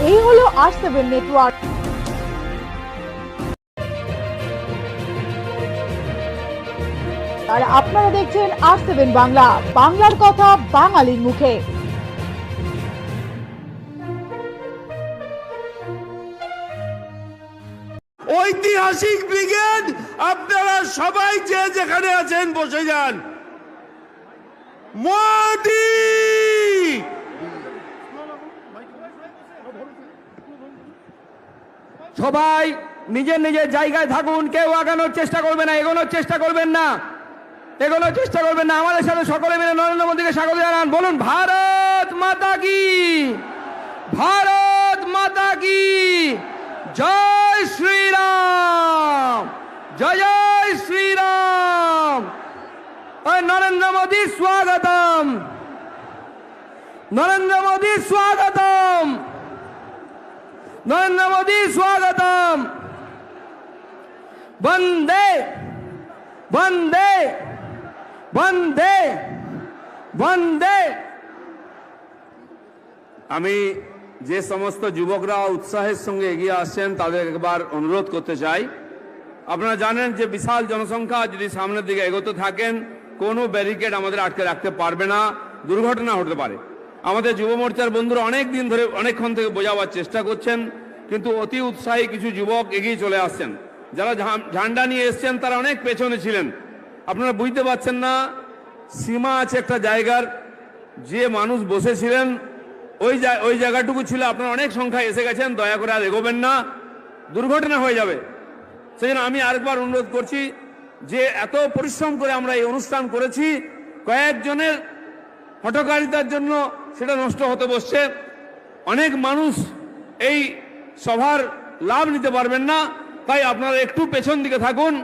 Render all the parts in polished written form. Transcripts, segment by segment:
এই হলো R7 network. আর আপনারা দেখছেন R7 বাংলা, বাংলার কথা বাঙালির মুখে। ঐতিহাসিক ব্রিগেড, আপনারা সবাই যে যেখানে আছেন বসে যান। মোদি সবাই নিজের নিজের জায়গায় থাকুন, কেউ আগানোর চেষ্টা করবে না, এগোনোর চেষ্টা করবেন না, এগোনোর চেষ্টা করবেন না। আমাদের সাথে সকলে মিলে নরেন্দ্র মোদীকে স্বাগত জানান। বলুন ভারত মাতা কি, ভারত মাতা কি, জয় শ্রীরাম, জয় জয় শ্রীরাম। নরেন্দ্র মোদী স্বাগতম, নরেন্দ্র মোদী স্বাগতম, নরেন্দ্র মোদী স্বাগতম। বন্দে বন্দে বন্দে বন্দে। আমি যে সমস্ত যুবকরা উৎসাহের সঙ্গে এগিয়ে আসছেন তাদের একবার অনুরোধ করতে চাই। আপনারা জানেন যে বিশাল জনসংখ্যা, যদি সামনের দিকে এগোতে থাকেন কোনো ব্যারিকেড আমাদের আটকে রাখতে পারবে না, দুর্ঘটনা হতে পারে। আমাদের যুব মোর্চার বন্ধুরা অনেক দিন ধরে অনেকক্ষণ থেকে বোঝাবার চেষ্টা করছেন, কিন্তু অতি উৎসাহী কিছু যুবক এগিয়ে চলে আসছেন। যারা ঝান্ডা নিয়ে এসছেন তারা অনেক পেছনে ছিলেন। আপনারা বুঝতে পারছেন না, সীমা আছে একটা জায়গার, যে মানুষ বসেছিলেন ওই জায়গাটুকু ছিল। আপনারা অনেক সংখ্যায় এসে গেছেন, দয়া করে আর এগোবেন না, দুর্ঘটনা হয়ে যাবে। সেই জন্য আমি আরেকবার অনুরোধ করছি যে এত পরিশ্রম করে আমরা এই অনুষ্ঠান করেছি, কয়েকজনের হঠকারিতার জন্য সেটা নষ্ট হতে বসছে। অনেক মানুষ এই সভার লাভ নিতে পারবেন না, তাই আপনারা একটু পেছন দিকে থাকুন।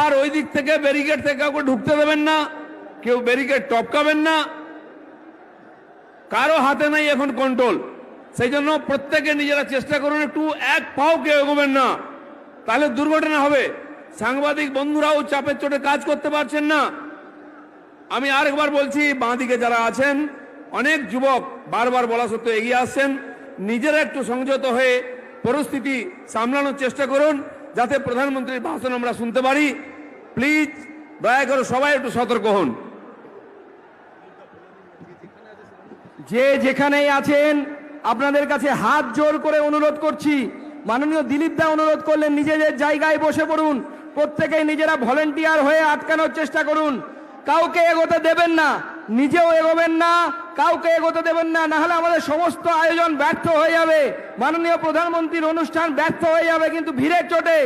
আর ওই দিক থেকে ব্যারিকেড থেকে কাউকে ঢুকতে দেবেন না, কেউ ব্যারিকেড টপকাবেন না, কারো হাতে নাই এখন কন্ট্রোল। সেই জন্য প্রত্যেকে নিজেরা চেষ্টা করুন, একটু এক পাও কেউ এগোবেন না, তাহলে দুর্ঘটনা হবে। সাংবাদিক বন্ধুরাও চাপের চোটে কাজ করতে পারছেন না। আমি আরেকবার বলছি, বাঁ দিকে যারা আছেন অনেক যুবক বারবার বলা সত্ত্বেও এগিয়ে আসছেন, নিজেরা একটু সংযত হয়ে পরিস্থিতি সামলানোর চেষ্টা করুন, যাতে প্রধানমন্ত্রীর ভাষণ আমরা শুনতে পারি। প্লিজ দয়া করে সবাই একটু সতর্ক হন। যে যেখানেই আছেন আপনাদের কাছে হাত জোর করে অনুরোধ করছি। মাননীয় দিলীপ দা অনুরোধ করলেন নিজেদের জায়গায় বসে পড়ুন, প্রত্যেকেই নিজেরা ভলেন্টিয়ার হয়ে আটকানোর চেষ্টা করুন। কাউকে এগোতে দেবেন না, নিজেও এগোবেন না, কাউকে এগোতে দেবেন না, নাহলে আমাদের সমস্ত আয়োজন ব্যর্থ হয়ে যাবে, মাননীয় প্রধানমন্ত্রীর অনুষ্ঠান ব্যর্থ হয়ে যাবে। কিন্তু ভিড়ের চোটে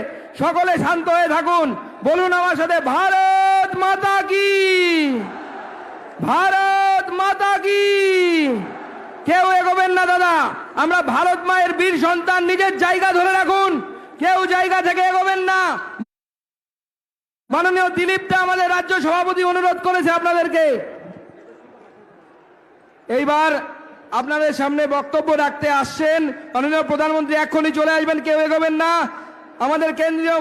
সকলে শান্ত হয়ে থাকুন। বলুন আমার সাথে, ভারত মাতা কি, ভারত মাতা কি। কেউ এগোবেন না দাদা, আমরা ভারত মায়ের বীর সন্তান, নিজের জায়গা ধরে রাখুন, কেউ জায়গা থেকে এগোবেন না। মাননীয় দিলীপ দা আমাদের রাজ্য সভাপতি অনুরোধ করেছে আপনাদেরকে। এইবার আপনাদের সামনে বক্তব্য রাখতে আসছেন মাননীয় প্রধানমন্ত্রী, এক্ষুনি চলে আসবেন, কেউ এগোবেন না। আমাদের কেন্দ্রীয়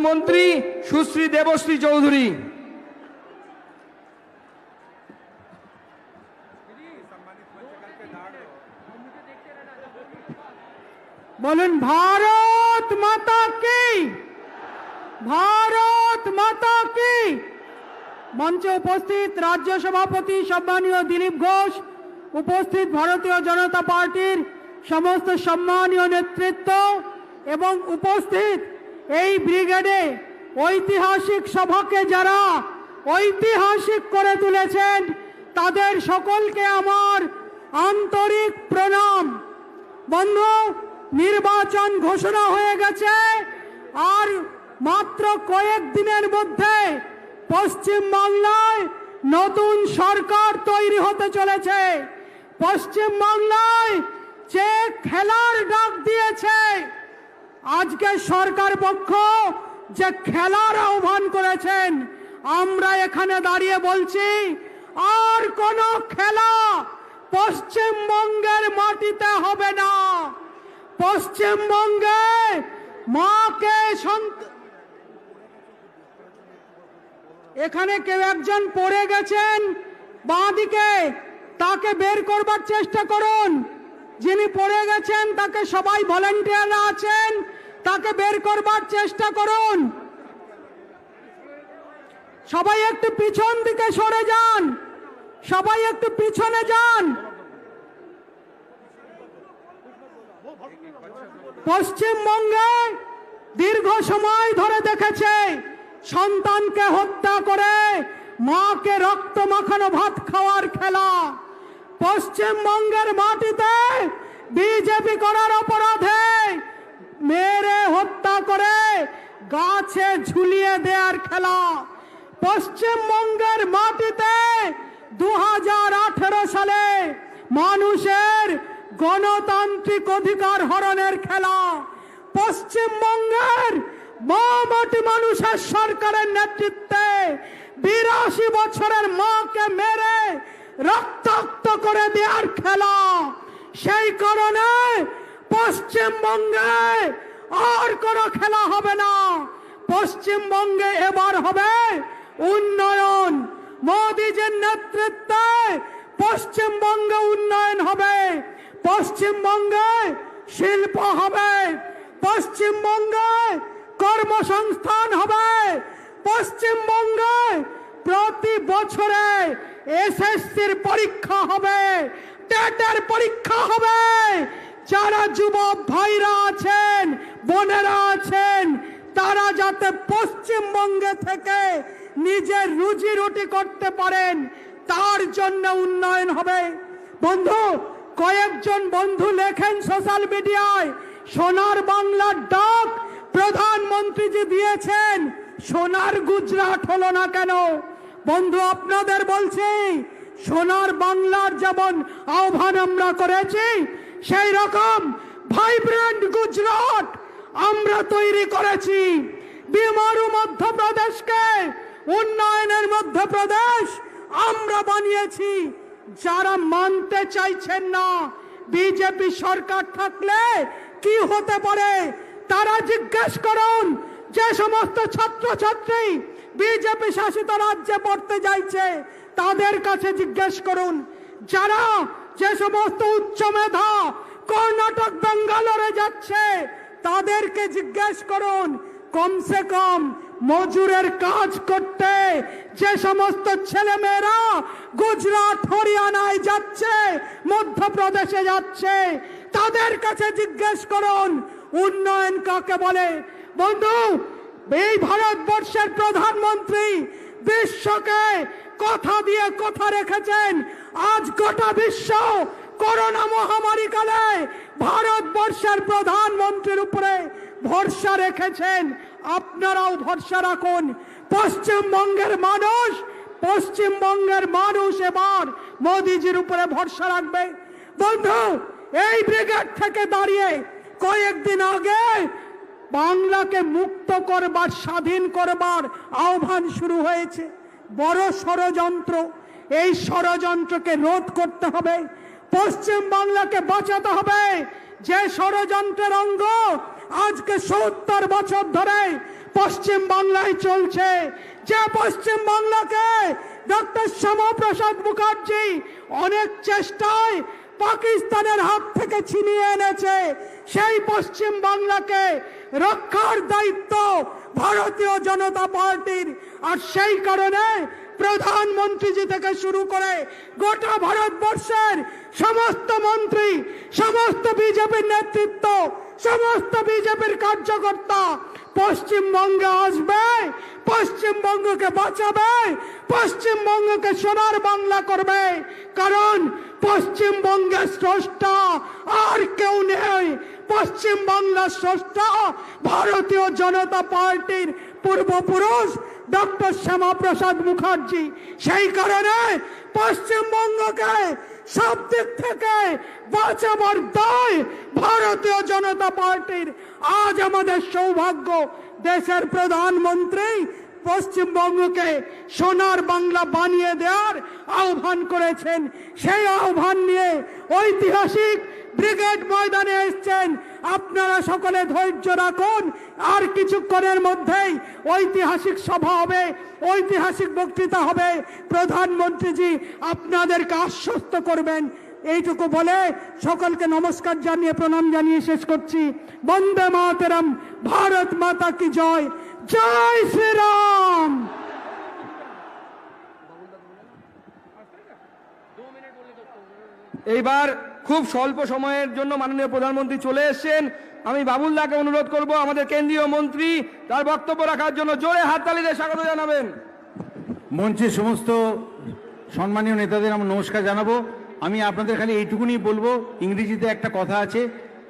মন্ত্রী সুশ্রী দেবশ্রী চৌধুরী। বলুন ভারত মাতা কি, ভারত মাতা কি। মঞ্চে উপস্থিত রাজ্য সভাপতি সম্মানীয় দিলীপ ঘোষ, উপস্থিত ভারতীয় জনতা পার্টির সমস্ত সম্মানীয় নেতৃত্ব এবং উপস্থিত এই ব্রিগেডে ঐতিহাসিক সভাকে যারা ঐতিহাসিক করে তুলেছেন তাদের সকলকে আমার আন্তরিক প্রণাম। বন্ধু, নির্বাচন ঘোষণা হয়ে গেছে, আর মাত্র কয়েক দিনের মধ্যে পশ্চিম বাংলায় নতুন সরকার তৈরি হতে চলেছে। পশ্চিম বাংলায় যে খেলার ডাক দিয়েছে, আজকে সরকার পক্ষ যে খেলার আহ্বান করেছেন, আমরা এখানে দাঁড়িয়ে বলছি আর কোনো খেলা পশ্চিমবঙ্গের মাটিতে হবে না। পশ্চিমবঙ্গে মাকে এখানে কেউ একজন পড়ে গেছেন বাঁ দিকে, তাকে বের করবার চেষ্টা করুন। যিনি পড়ে গেছেন তাকে সবাই ভলেন্টিয়াররা আছেন তাকে বের করবার চেষ্টা করুন। সবাই একটু পিছন দিকে সরে যান, সবাই একটু পিছনে যান। পশ্চিমবঙ্গে দীর্ঘ সময় ধরে দেখেছে সন্তানকে হত্যা করে মাকে রক্ত মাখানো ভাত খাওয়ার খেলা। পশ্চিমবঙ্গের মাটিতে বিজেপি করার অপরাধে মেরে হত্যা করে গাছে ঝুলিয়ে দেওয়ার খেলা। পশ্চিমবঙ্গের মাটিতে 2018 সালে মানুষের গণতান্ত্রিক অধিকার হরণের খেলা। পশ্চিমবঙ্গের মাটি মানুষের সরকারের নেতৃত্বে 82 বছরের মাকে মেরে রক্তাক্ত করে দেওয়ার খেলা। সেই কারণে পশ্চিমবঙ্গে আর কোনো খেলা হবে না। পশ্চিমবঙ্গে এবার হবে উন্নয়ন। মোদিজির নেতৃত্বে পশ্চিমবঙ্গে উন্নয়ন হবে, পশ্চিমবঙ্গে শিল্প হবে, পশ্চিমবঙ্গে কর্মসংস্থান হবে, পশ্চিমবঙ্গে প্রতি বছরে এসএসসির পরীক্ষা হবে, টেটের পরীক্ষা হবে। যারা যুবক ভাইরা আছেন, বোনেরা আছেন, তারা যাতে পশ্চিমবঙ্গে থেকে নিজের রুজি রুটি করতে পারেন তার জন্য উন্নয়ন হবে। বন্ধু, কয়েকজন বন্ধু লেখেন সোশ্যাল মিডিয়ায় সোনার বাংলার ডাক প্রধানমন্ত্রীজি দিয়েছেন, সোনার গুজরাট হলো না কেন? বন্ধু, আপনাদের বলছি সোনার বাংলার যেমন আহ্বান আমরা করেছি সেই রকম ভাইব্রেন্ট গুজরাট আমরা তৈরি করেছি। বিমারু মধ্যপ্রদেশকে উন্নয়নের মধ্যপ্রদেশ আমরা বানিয়েছি। যারা মানতে চাইছেন না বিজেপি সরকার থাকলে কি হতে পারে তারা জিজ্ঞেস করুন। যে সমস্ত ছাত্রছাত্রী বিজেপি শাসিত রাজ্যে পড়তে যাইছে তাদের কাছে জিজ্ঞেস করুন। যারা যে সমস্ত উচ্চ মেধা কর্ণাটক বেঙ্গালোরে যাচ্ছে তাদেরকে জিজ্ঞেস করুন। কমসে কম মজুরের কাজ করতে যে সমস্ত ছেলে মেয়েরা গুজরাট হরিয়ানায় যাচ্ছে, মধ্যপ্রদেশে যাচ্ছে, তাদের কাছে জিজ্ঞেস করুন উন্নয়ন কাকে বলে। বন্ধু, এই ভারতবর্ষের প্রধানমন্ত্রী বিশ্বকে কথা দিয়ে কথা রেখেছেন। আজ গোটা বিশ্ব করোনা মহামারী কালে ভারতবর্ষের প্রধানমন্ত্রীর উপরে ভরসা রেখেছেন। আপনারাও ভরসা রাখুন। পশ্চিমবঙ্গের মানুষ এবার মোদিজির উপরে ভরসা রাখবে। বন্ধু, এই ব্রিগেড থেকে দাঁড়িয়ে কয়েকদিন আগে বাংলাকে মুক্ত করবার, স্বাধীন করবার আহ্বান শুরু হয়েছে। বড় ষড়যন্ত্র, এই ষড়যন্ত্রকে রোধ করতে হবে, পশ্চিম বাংলাকে বাঁচাতে হবে। যে ষড়যন্ত্রের অঙ্গ আজকে 70 বছর ধরে পশ্চিম বাংলায় চলছে, যে পশ্চিম বাংলাকে ডক্টর শ্যামাপ্রসাদ মুখার্জি অনেক চেষ্টায় পাকিস্তানের হাত থেকে ছিনিয়ে এনেছে, সেই পশ্চিম বাংলাকে রক্ষার দায়িত্ব ভারতীয় জনতা পার্টির। আর সেই কারণে প্রধানমন্ত্রীজি থেকে শুরু করে গোটা ভারতবর্ষের সমস্ত মন্ত্রী, সমস্ত বিজেপির নেতৃত্ব, সমস্ত বিজেপির কার্যকর্তা পশ্চিমবঙ্গে আসবে, পশ্চিমবঙ্গকে বাঁচাবে, পশ্চিমবঙ্গকে সোনার বাংলা করবে। কারণ পশ্চিমবঙ্গের স্রষ্টা আর কেউ নেই। পশ্চিম বাংলার স্রষ্টা ভারতীয় জনতা পার্টির পূর্বপুরুষ ডক্টর শ্যামাপ্রসাদ মুখার্জি। সেই কারণে পশ্চিমবঙ্গকে সব দিক থেকে বাঁচাবার দায় ভারতীয় জনতা পার্টির। আজ আমাদের সৌভাগ্য, দেশের প্রধানমন্ত্রী পশ্চিমবঙ্গকে সোনার বাংলা বানিয়ে দেওয়ার আহ্বান করেছেন। সেই আহ্বান নিয়ে ঐতিহাসিক ব্রিগেড ময়দানে এসেছেন। আপনারা সকলে ধৈর্য রাখুন, আর কিছুক্ষণের মধ্যেই ঐতিহাসিক সভা হবে, ঐতিহাসিক বক্তৃতা হবে। প্রধানমন্ত্রীজি আপনাদেরকে আশ্বস্ত করবেন এইটুকু বলে সকলকে নমস্কার জানিয়ে প্রণাম জানিয়ে শেষ করছি। বন্দে মাতরম, ভারত মাতা কি জয়, জয় শ্রীরাম। এইবার খুব স্বল্প সময়ের জন্য মাননীয় প্রধানমন্ত্রী চলে এসেছেন। আমি বাবুল দাকে অনুরোধ করব আমাদের কেন্দ্রীয় মন্ত্রী তার বক্তব্য রাখার জন্য জোরে হাততালি দিয়ে স্বাগত জানাবেন। মঞ্চের সমস্ত সম্মানীয় নেতাদের আমি নমস্কার জানাবো। আমি আপনাদের খালি এইটুকুনি বলবো, ইংরেজিতে একটা কথা আছে,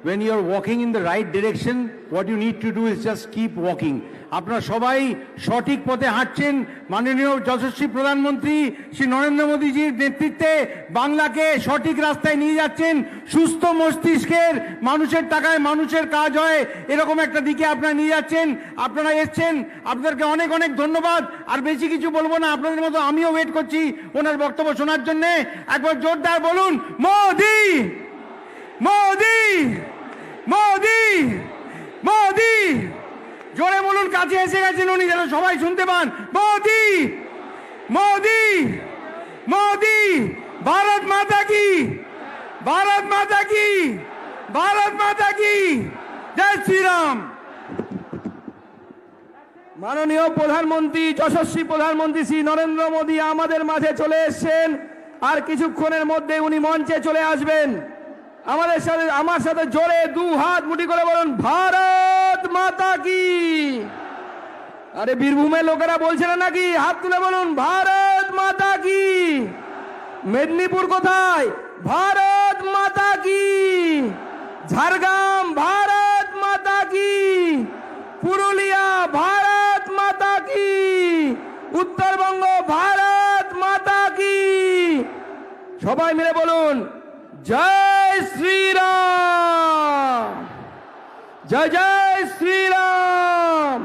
when you are walking in the right direction, what you need to do is just keep walking. আপনারা সবাই সঠিক পথে হাঁটছেন। মাননীয় যশস্বী প্রধানমন্ত্রী শ্রী নরেন্দ্র মোদীজির নেতৃত্বে বাংলাকে সঠিক রাস্তায় নিয়ে যাচ্ছেন। সুস্থ মস্তিষ্কের, মানুষের টাকায় মানুষের কাজ হয়, এরকম একটা দিকে আপনারা নিয়ে যাচ্ছেন। আপনারা এসছেন, আপনাদেরকে অনেক অনেক ধন্যবাদ। আর বেশি কিছু বলবো না, আপনাদের মতো আমিও ওয়েট করছি ওনার বক্তব্য শোনার জন্য। একবার জোরদার বলুন, মোদি মোদি মোদি মোদি। জোরে বলুন, কাছে এসে গেছেন উনি, যেন সবাই শুনতে পান। মোদি মোদি মোদি। ভারত মাতা কি, ভারত মাতা কি, ভারত মাতা কি জয় শ্রীরাম। মাননীয় প্রধানমন্ত্রী, যশস্বী প্রধানমন্ত্রী শ্রী নরেন্দ্র মোদী আমাদের মাঝে চলে এসেছেন। আর কিছুক্ষণের মধ্যে উনি মঞ্চে চলে আসবেন। আমাদের সাথে, আমার সাথে জোরে দু হাত মুঠি করে বলুন, ভারত মাতা কি। আরে বীরভূমের লোকেরা বলছে না নাকি? হাত তুলে বলুন, ভারত মাতা কি। মেদিনীপুর কোথায়? ভারত মাতা কি। ঝাড়গ্রাম, ভারত মাতা কি। পুরুলিয়া, ভারত মাতা কি। উত্তরবঙ্গ, ভারত মাতা কি। সবাই মিলে বলুন, জয় শ্রীরাম, জয় জয় শ্রীরাম।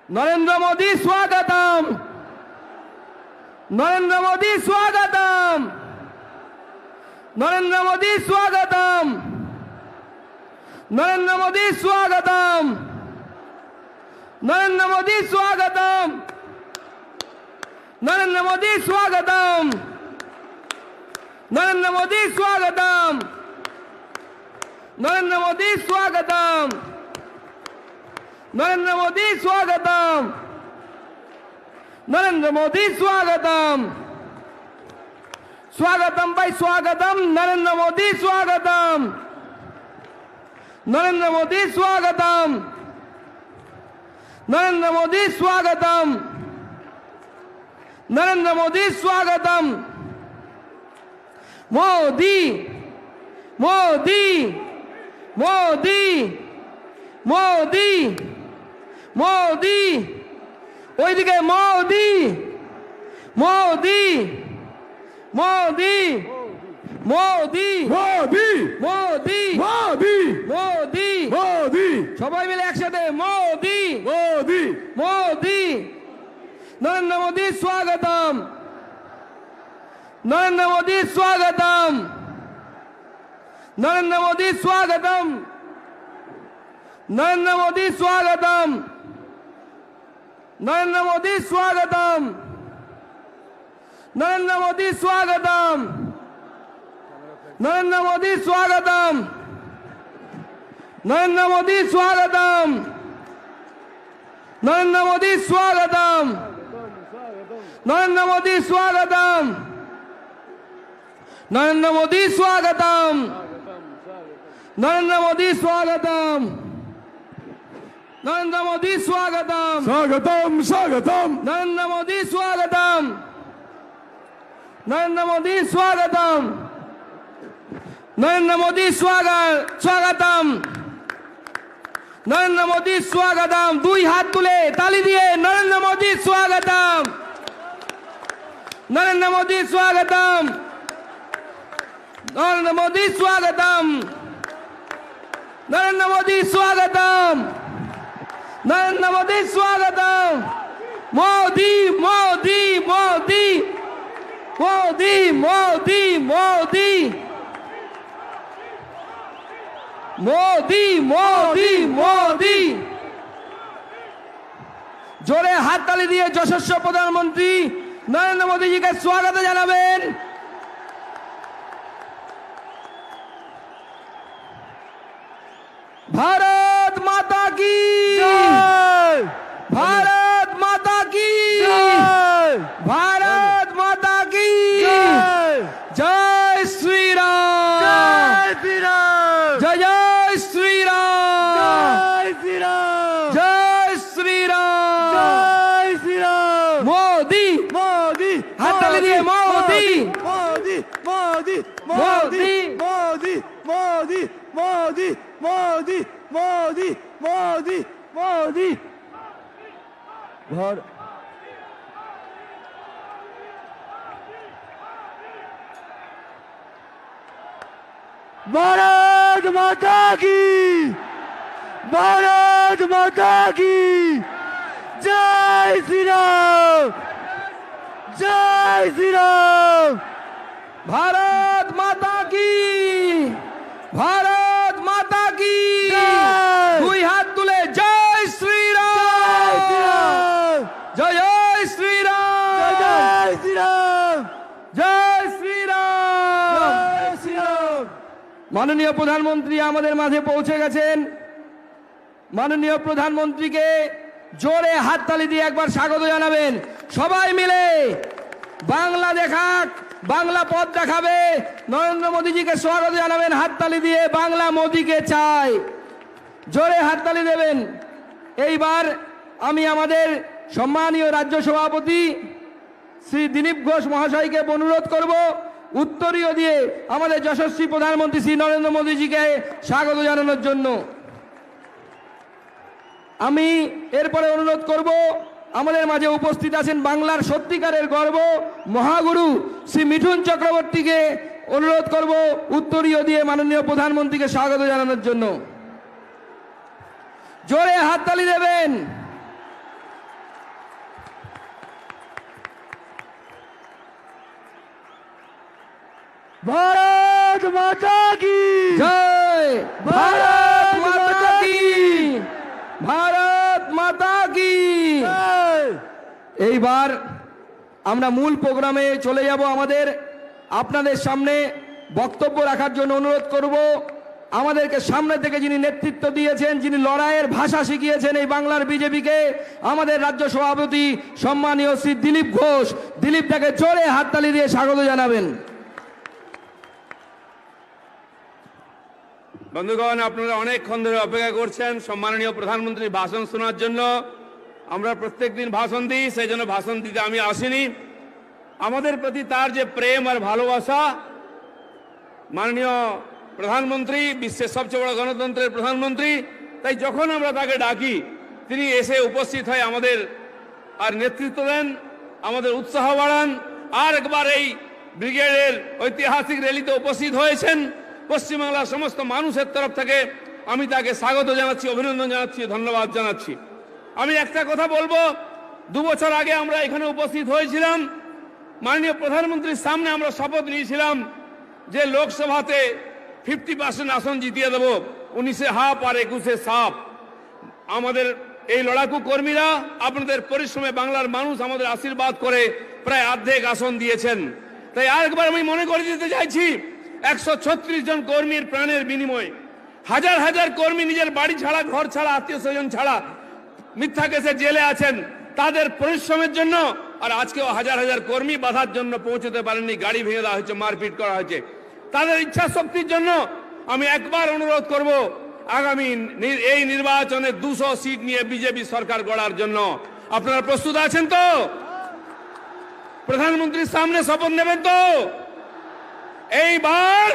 नरेंद्र मोदी स्वागतम, नरेंद्र मोदी स्वागतम, नरेंद्र मोदी स्वागतम, नरेंद्र मोदी स्वागतम, नरेंद्र मोदी स्वागतम, नरेंद्र मोदी स्वागतम, नरेंद्र मोदी स्वागतम, नरेंद्र मोदी स्वागतम, नरेंद्र मोदी स्वागतम, नरेंद्र मोदी स्वागतम, स्वागतम भाई स्वागतम, नरेंद्र मोदी स्वागतम, नरेंद्र मोदी स्वागतम, नरेंद्र मोदी स्वागतम, नरेंद्र मोदी स्वागतम। मोदी मोदी मोदी मोदी मोदी, ওইদিকে মোদি মোদি মোদি মোদি মোদি মোদি মোদি মোদি মোদি সবাই মিলে একসাথে, মোদি মোদি মোদি। নরেন্দ্র মোদি স্বাগতম, नरेंद्र मोदी स्वागतम, नरेंद्र मोदी स्वागतम, नरेंद्र मोदी स्वागतम, नरेंद्र मोदी स्वागतम, नरेंद्र मोदी स्वागतम, नरेंद्र मोदी स्वागतम, नरेंद्र मोदी स्वागतम, नरेंद्र मोदी स्वागतम, नरेंद्र मोदी स्वागतम, नरेंद्र मोदी स्वागतम, नरेंद्र मोदी स्वागतम, नरेंद्र मोदी स्वागतम, स्वागतम स्वागतम नरेंद्र मोदी स्वागतम, नरेंद्र मोदी स्वागतम, नरेंद्र मोदी स्वागतम, नरेंद्र मोदी स्वागतम। दुई हाथ तुले ताली दिए, नरेंद्र मोदी स्वागतम, नरेंद्र मोदी स्वागतम, नरेंद्र मोदी स्वागतम, नरेंद्र मोदी स्वागतम, नरेंद्र मोदी स्वागतम, মোদি মোদি মোদি মোদি মোদি মোদি মোদি মোদি মোদি জোরে হাততালি দিয়ে যশস্বী প্রধানমন্ত্রী নরেন্দ্র মোদীজিকে স্বাগত জানাবেন। भारत माता की भारत माता की भारत माता की जय श्री राम जय जय श्री राम जय श्री राम मोदी मोदी हाथ ताली दिए मोदी मोदी मोदी मोदी मोदी मोदी मोदी मोदी मोदी मोदी मोदी घर भारत माता की भारत माता की जय श्री राम जय श्री राम भारत माता की भारत माता की দুই হাত তুলে জয় শ্রী রাম জয় জয় শ্রী রাম जय श्री राम জয় শ্রী রাম जय श्री राम মাননীয় প্রধানমন্ত্রী আমাদের মাঝে পৌঁছে গেছেন। মাননীয় প্রধানমন্ত্রীকে জোরে হাততালি দিয়ে একবার স্বাগত জানাবেন সবাই মিলে। বাংলা দেখাক বাংলা পথ দেখাবে নরেন্দ্র মোদীজিকে স্বাগত জানাবেন হাততালি দিয়ে। বাংলা মোদীকে চাই, জোরে হাততালি দেবেন। এইবার আমি আমাদের সম্মানীয় রাজ্য সভাপতি শ্রী দিলীপ ঘোষ মহাশয়কে অনুরোধ করব উত্তরীয় দিয়ে আমাদের যশস্বী প্রধানমন্ত্রী শ্রী নরেন্দ্র মোদীজিকে স্বাগত জানানোর জন্য। আমি এরপরে অনুরোধ করব আমাদের মাঝে উপস্থিত আছেন বাংলার সত্যিকারের গর্ব মহাগুরু শ্রী মিঠুন চক্রবর্তীকে অনুরোধ করব উত্তরীয় দিয়ে মাননীয় প্রধানমন্ত্রীকে স্বাগত জানানোর জন্য। জোরে হাততালি দেবেন। भारत माता की জয় ভারত মাতা কি ভারত মাতা কি। এইবার আমরা মূল প্রোগ্রামে চলে যাব। আমাদের আপনাদের সামনে বক্তব্য রাখার জন্য অনুরোধ করব আমাদেরকে সামনে থেকে যিনি নেতৃত্ব দিয়েছেন, যিনি লড়াইয়ের ভাষা শিখিয়েছেন এই বাংলার বিজেপিকে, আমাদের রাজ্য সভাপতি সম্মানীয় শ্রী দিলীপ ঘোষ। দিলীপটাকে জোরে হাততালি দিয়ে স্বাগত জানাবেন। বন্ধুগণ, আপনারা অনেকক্ষণ ধরে অপেক্ষা করছেন সম্মাননীয় প্রধানমন্ত্রীর ভাষণ শোনার জন্য। আমরা প্রত্যেকদিন ভাষণ দিই, সেই জন্য ভাষণ দিতে আমি আসিনি। আমাদের প্রতি তার যে প্রেম আর ভালোবাসা, মাননীয় প্রধানমন্ত্রী বিশ্বের সবচেয়ে বড় গণতন্ত্রের প্রধানমন্ত্রী, তাই যখন আমরা তাকে ডাকি তিনি এসে উপস্থিত হয়ে আমাদের আর নেতৃত্ব দেন, আমাদের উৎসাহ বাড়ান। আর একবার এই ব্রিগেডের ঐতিহাসিক র্যালিতে উপস্থিত হয়েছেন। পশ্চিমবাংলার সমস্ত মানুষের তরফ থেকে আমি তাকে স্বাগত জানাচ্ছি, অভিনন্দন জানাচ্ছি, ধন্যবাদ জানাচ্ছি। আমি একটা কথা বলবো, 2 বছর আগে আমরা এখানে উপস্থিত হয়েছিলাম। মাননীয় প্রধানমন্ত্রীর সামনে আমরা শপথ নিয়েছিলাম যে লোকসভাতে 50% আসন জিতিয়ে দেব, 19-এ হাফ আর 21-এ সাফ। আমাদের এই লড়াকু কর্মীরা আপনাদের পরিশ্রমে বাংলার মানুষ আমাদের আশীর্বাদ করে প্রায় অর্ধেক আসন দিয়েছেন। তাই আরেকবার আমি মনে করে দিতে চাইছি, 136 জন কর্মীর প্রাণের বিনিময়ে, হাজার হাজার কর্মী নিজের বাড়ি ছাড়া, ঘর ছাড়া, আত্মীয় স্বজন ছাড়া মিথ্যা কেসে জেলে আছেন, তাদের পরিশ্রমের জন্য। আর আজকেও হাজার হাজার কর্মী বাধার জন্য পৌঁছতে পারেননি, গাড়ি ভেঙে দেওয়া হয়েছে, মারপিট করা হয়েছে। তাদের ইচ্ছা শক্তির জন্য আমি একবার অনুরোধ করব, আগামী এই নির্বাচনে 200 সিট নিয়ে বিজেপি সরকার গড়ার জন্য আপনারা প্রস্তুত আছেন তো? প্রধানমন্ত্রীর সামনে শপথ নেবেন তো? এইবার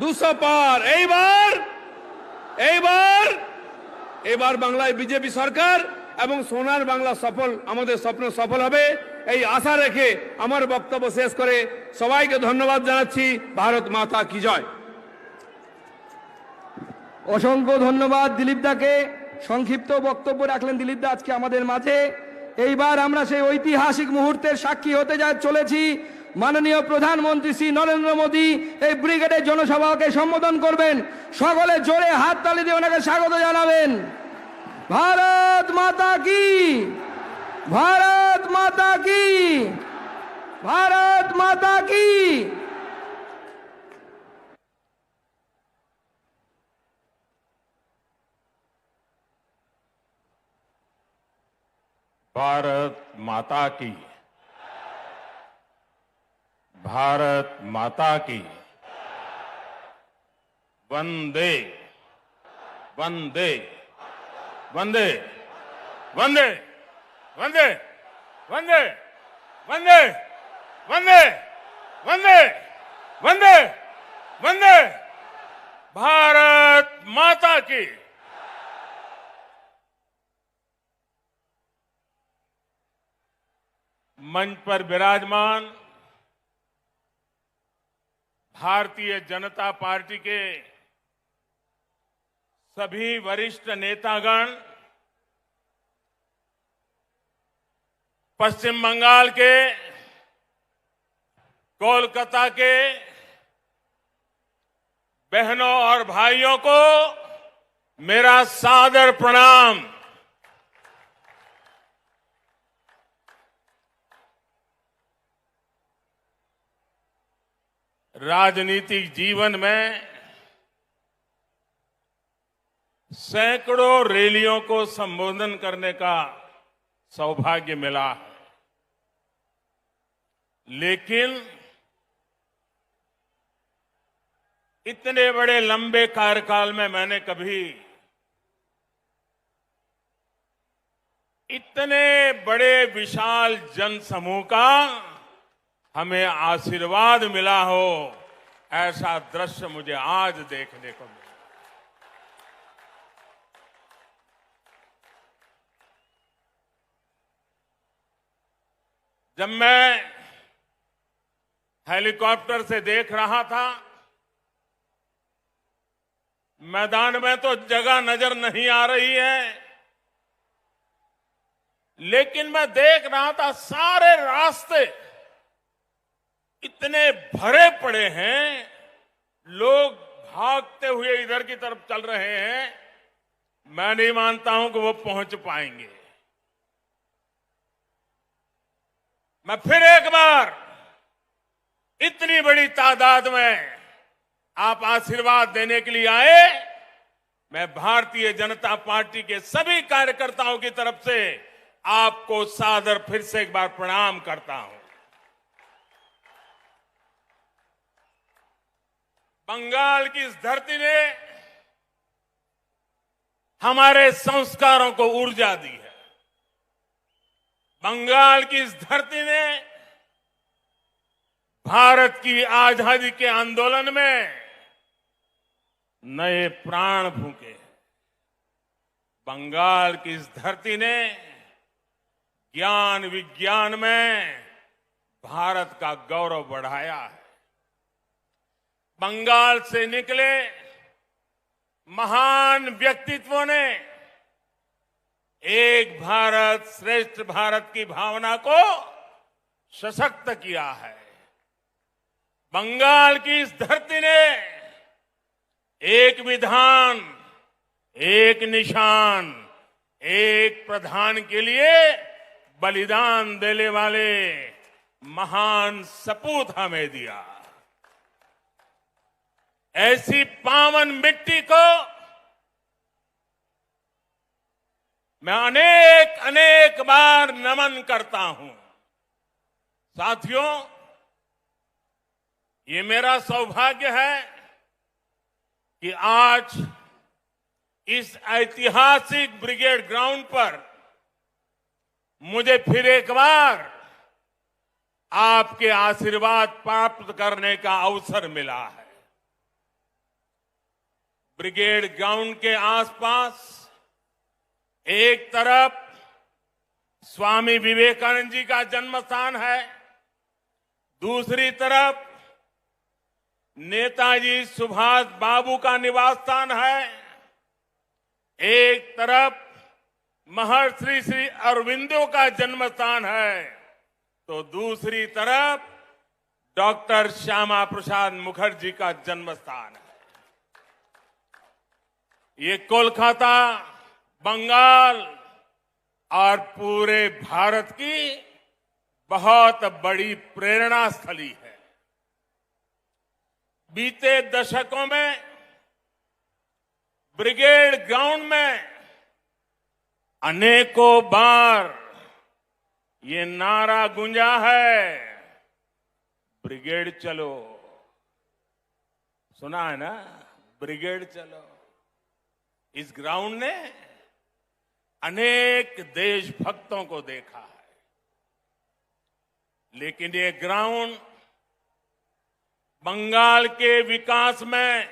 200 পার, এইবার বাংলায় বিজেপি সরকার এবং সোনার বাংলা সফল, আমাদের স্বপ্ন সফল হবে, এই আশা রেখে আমার বক্তব্য শেষ করে সবাইকে ধন্যবাদ জানাচ্ছি। ভারত মাতা কি জয়। অসংখ্য ধন্যবাদ দিলীপ দাকে। সংক্ষিপ্ত বক্তব্য রাখলেন দিলীপ দা আজকে আমাদের মাঝে। এইবার আমরা সেই ঐতিহাসিক মুহূর্তের সাক্ষী হতে চলেছি। মাননীয় প্রধানমন্ত্রী শ্রী নরেন্দ্র মোদী এই ব্রিগেডের জনসভাকে সম্বোধন করবেন। সকলে জোরে হাততালি দিয়ে ওনাকে স্বাগত জানাবেন। ভারত মাতা কি, ভারত মাতা কি, ভারত মাতা কি। भारत माता की, भारत माता की। वंदे वंदे वंदे वंदे वंदे वंदे वंदे वंदे वंदे वंदे वंदे भारत माता की। मंच पर विराजमान भारतीय जनता पार्टी के सभी वरिष्ठ नेतागण, पश्चिम बंगाल के, कोलकाता के बहनों और भाइयों को मेरा सादर प्रणाम। राजनीतिक जीवन में सैकड़ों रैलियों को संबोधन करने का सौभाग्य मिला है, लेकिन इतने बड़े लंबे कार्यकाल में मैंने कभी इतने बड़े विशाल जनसमूह का हमें आशीर्वाद मिला हो, ऐसा दृश्य मुझे आज देखने को मिला। जब मैं हेलीकॉप्टर से देख रहा था, मैदान में तो जगह नजर नहीं आ रही है, लेकिन मैं देख रहा था सारे रास्ते इतने भरे पड़े हैं, लोग भागते हुए इधर की तरफ चल रहे हैं। मैं नहीं मानता हूं कि वो पहुंच पाएंगे। मैं फिर एक बार इतनी बड़ी तादाद में आप आशीर्वाद देने के लिए आए, मैं भारतीय जनता पार्टी के सभी कार्यकर्ताओं की तरफ से आपको सादर फिर से एक बार प्रणाम करता हूं। बंगाल की इस धरती ने हमारे संस्कारों को ऊर्जा दी है। बंगाल की इस धरती ने भारत की आजादी के आंदोलन में नए प्राण फूंके। बंगाल की इस धरती ने ज्ञान विज्ञान में भारत का गौरव बढ़ाया है। बंगाल से निकले महान व्यक्तित्वों ने एक भारत श्रेष्ठ भारत की भावना को सशक्त किया है। बंगाल की इस धरती ने एक विधान, एक निशान, एक प्रधान के लिए बलिदान देने वाले महान सपूत हमें दिया। ऐसी पावन मिट्टी को मैं अनेक अनेक बार नमन करता हूं। साथियों, ये मेरा सौभाग्य है कि आज इस ऐतिहासिक ब्रिगेड ग्राउंड पर मुझे फिर एक बार आपके आशीर्वाद प्राप्त करने का अवसर मिला है। ब्रिगेड ग्राउंड के आसपास एक तरफ स्वामी विवेकानंद जी का जन्म स्थान है, दूसरी तरफ नेताजी सुभाष बाबू का निवास स्थान है, एक तरफ महर्षि श्री अरविंदो का जन्म स्थान है, तो दूसरी तरफ डॉक्टर श्यामा प्रसाद मुखर्जी का जन्म स्थान है। ये कोलकाता, बंगाल और पूरे भारत की बहुत बड़ी प्रेरणा स्थली है। बीते दशकों में ब्रिगेड ग्राउंड में अनेकों बार ये नारा गूंजा है, ब्रिगेड चलो। सुना है ना, ब्रिगेड चलो। इस ग्राउंड ने अनेक देशभक्तों को देखा है, लेकिन ये ग्राउंड बंगाल के विकास में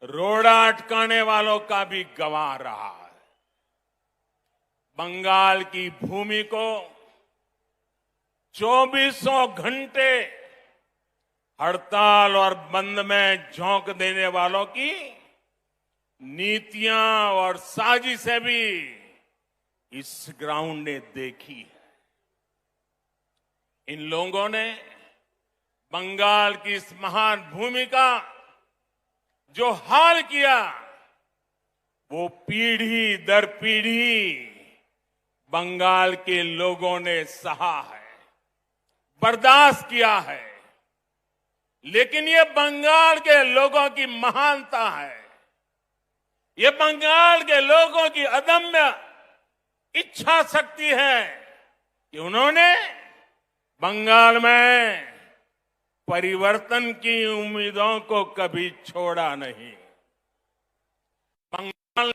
रोड़ा अटकाने वालों का भी गवाह रहा है। बंगाल की भूमि को 2400 घंटे हड़ताल और बंद में झोंक देने वालों की नीतियां और साजिशें भी इस ग्राउंड ने देखी है। इन लोगों ने बंगाल की इस महान भूमि का जो हाल किया, वो पीढ़ी दर पीढ़ी बंगाल के लोगों ने सहा है, बर्दाश्त किया है। लेकिन ये बंगाल के लोगों की महानता है, ये बंगाल के लोगों की अदम्य इच्छा शक्ति है कि उन्होंने बंगाल में परिवर्तन की उम्मीदों को कभी छोड़ा नहीं। बंगाल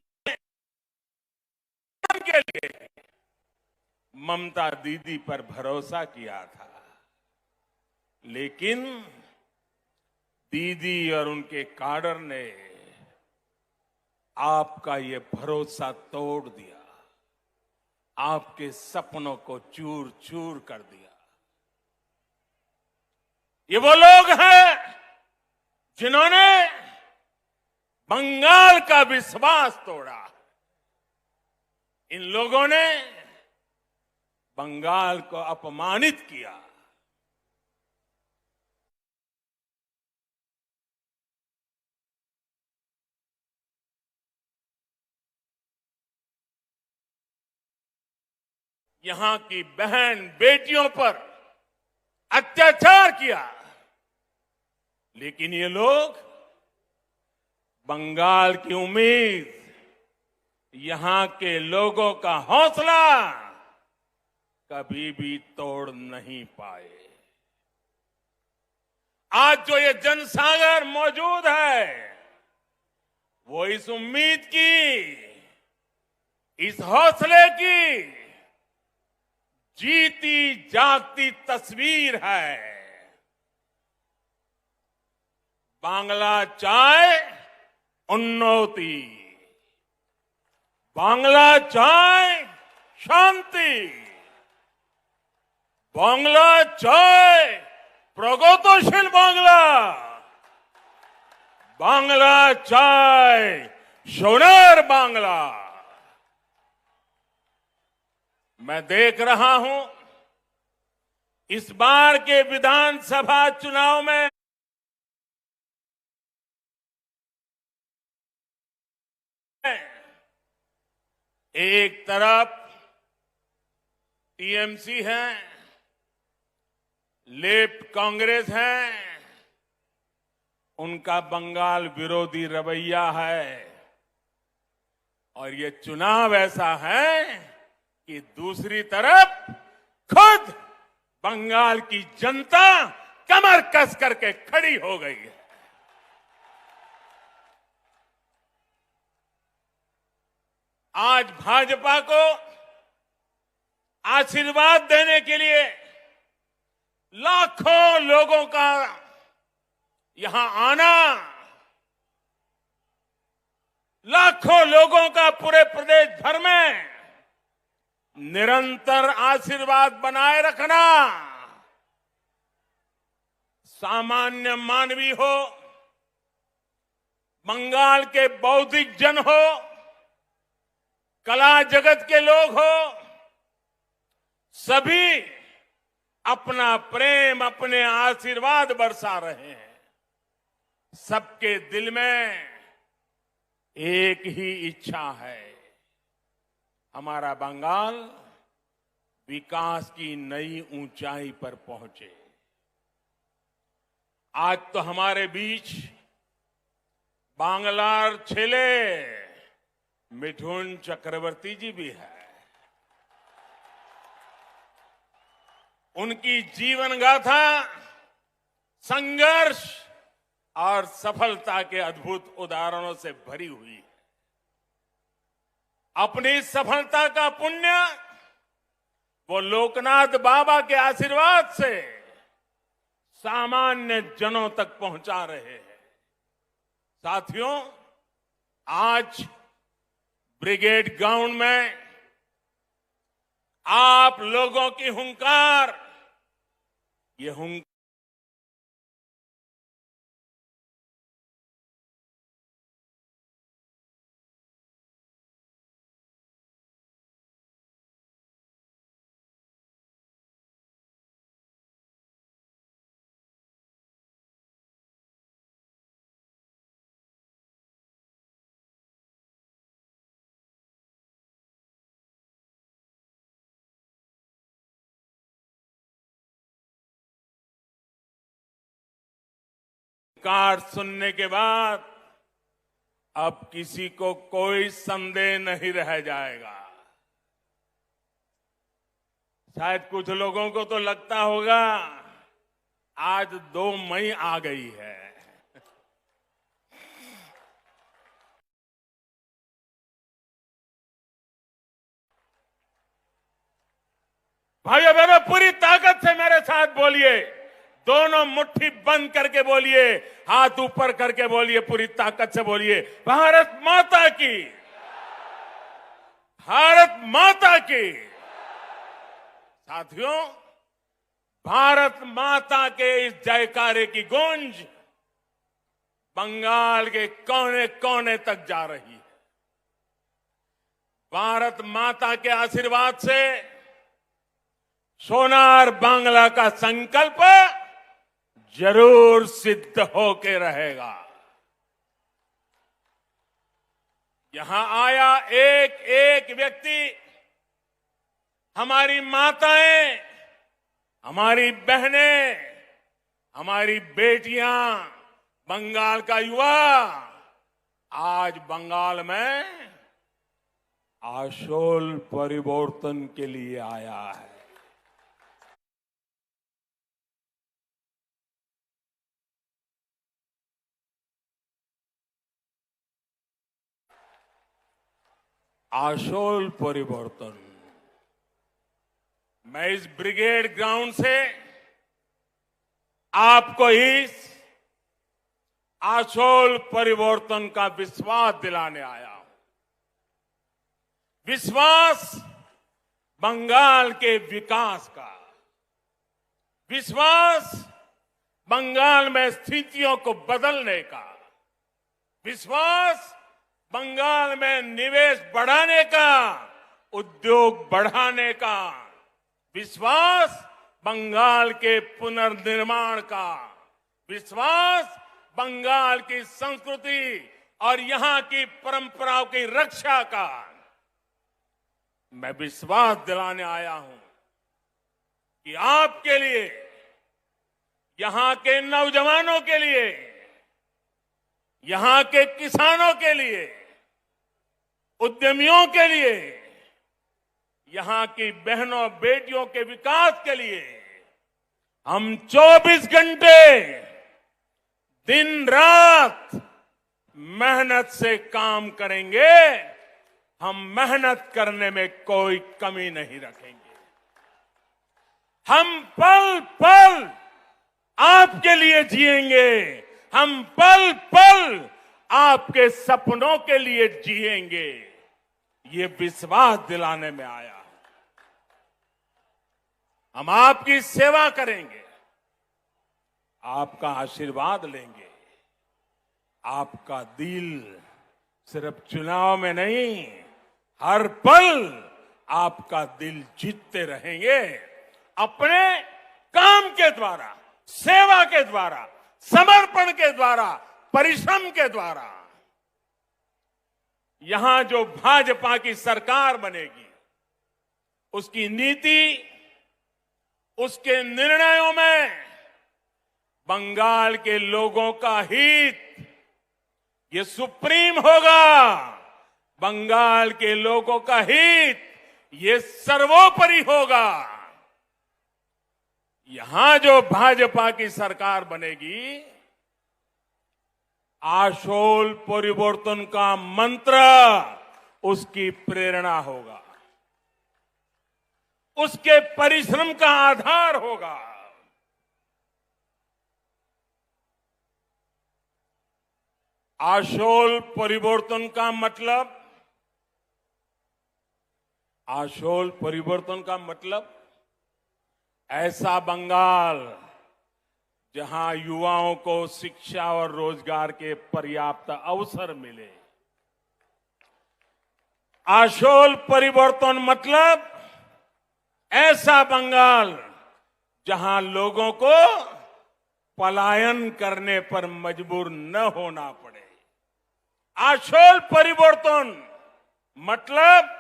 के लिए ममता दीदी पर भरोसा किया था, लेकिन दीदी और उनके काडर ने आपका ये भरोसा तोड़ दिया, आपके सपनों को चूर चूर कर दिया। ये वो लोग हैं जिन्होंने बंगाल का विश्वास तोड़ा। इन लोगों ने बंगाल को अपमानित किया। यहां की बहन बेटियों पर अत्याचार किया, लेकिन ये लोग बंगाल की उम्मीद, यहां के लोगों का हौसला कभी भी तोड़ नहीं पाए। आज जो ये जनसागर मौजूद है, वो इस उम्मीद की, इस हौसले की जीती जागती तस्वीर है। बांग्ला चाय उन्नति, बांग्ला चाय शांति, बांग्ला चाय प्रगतिशील बांग्ला, बांग्ला चाय सोनार बांग्ला। मैं देख रहा हूं इस बार के विधानसभा चुनाव में एक तरफ टीएमसी है, लेफ्ट कांग्रेस है, उनका बंगाल विरोधी रवैया है, और ये चुनाव ऐसा है कि दूसरी तरफ खुद बंगाल की जनता कमर कस करके खड़ी हो गई है। आज भाजपा को आशीर्वाद देने के लिए लाखों लोगों का यहां आना, लाखों लोगों का पूरे प्रदेश भर में निरंतर आशीर्वाद बनाए रखना, सामान्य मानवी हो, बंगाल के बौद्धिक जन हो, कला जगत के लोग हो, सभी अपना प्रेम, अपने आशीर्वाद बरसा रहे हैं। सबके दिल में एक ही इच्छा है, हमारा बंगाल विकास की नई ऊंचाई पर पहुंचे। आज तो हमारे बीच बांग्लार छेले मिठुन चक्रवर्ती जी भी है। उनकी जीवन गाथा संघर्ष और सफलता के अद्भुत उदाहरणों से भरी हुई है। अपनी सफलता का पुण्य वो लोकनाथ बाबा के आशीर्वाद से सामान्य जनों तक पहुंचा रहे हैं। साथियों, आज ब्रिगेड ग्राउंड में आप लोगों की हुंकार, ये हुंकार सुनने के बाद अब किसी को कोई संदेह नहीं रह जाएगा। शायद कुछ लोगों को तो लगता होगा आज 2 मई आ गई है। भाइयों बहनों, पूरी ताकत से मेरे साथ बोलिए, दोनों मुट्ठी बंद करके बोलिए, हाथ ऊपर करके बोलिए, पूरी ताकत से बोलिए, भारत माता की, भारत माता की। साथियों, भारत माता के इस जयकारे की गूंज बंगाल के कोने कोने तक जा रही है। भारत माता के आशीर्वाद से सोनार बांग्ला का संकल्प जरूर सिद्ध होके रहेगा। यहां आया एक एक व्यक्ति, हमारी माताएं, हमारी बहनें, हमारी बेटियां, बंगाल का युवा आज बंगाल में आशोल परिवर्तन के लिए आया है। आशोल परिवर्तन। मैं इस ब्रिगेड ग्राउंड से आपको इस आशोल परिवर्तन का विश्वास दिलाने आया हूं। विश्वास बंगाल के विकास का, विश्वास बंगाल में स्थितियों को बदलने का, विश्वास बंगाल में निवेश बढ़ाने का, उद्योग बढ़ाने का, विश्वास बंगाल के पुनर्निर्माण का, विश्वास बंगाल की संस्कृति और यहां की परंपराओं की रक्षा का। मैं विश्वास दिलाने आया हूं कि आपके लिए, यहां के नौजवानों के लिए, यहां के किसानों के लिए, उद्यमियों के लिए, यहां की बहनों बेटियों के विकास के लिए हम 24 घंटे दिन रात मेहनत से काम करेंगे। हम मेहनत करने में कोई कमी नहीं रखेंगे। हम पल पल आपके लिए जिएंगे। हम पल पल आपके सपनों के लिए जिएंगे। ये विश्वास दिलाने में आया। हम आपकी सेवा करेंगे, आपका आशीर्वाद लेंगे। आपका दिल सिर्फ चुनाव में नहीं, हर पल आपका दिल जीतते रहेंगे अपने काम के द्वारा, सेवा के द्वारा, समर्पण के द्वारा, परिश्रम के द्वारा। यहां जो भाजपा की सरकार बनेगी, उसकी नीति, उसके निर्णयों में बंगाल के लोगों का हित ये सुप्रीम होगा। बंगाल के लोगों का हित ये सर्वोपरि होगा। यहां जो भाजपा की सरकार बनेगी, आशोल परिवर्तन का मंत्र उसकी प्रेरणा होगा, उसके परिश्रम का आधार होगा। आशोल परिवर्तन का मतलब, आशोल परिवर्तन का मतलब ऐसा बंगाल जहां युवाओं को शिक्षा और रोजगार के पर्याप्त अवसर मिले। आशोल परिवर्तन मतलब ऐसा बंगाल जहां लोगों को पलायन करने पर मजबूर न होना पड़े। आशोल परिवर्तन मतलब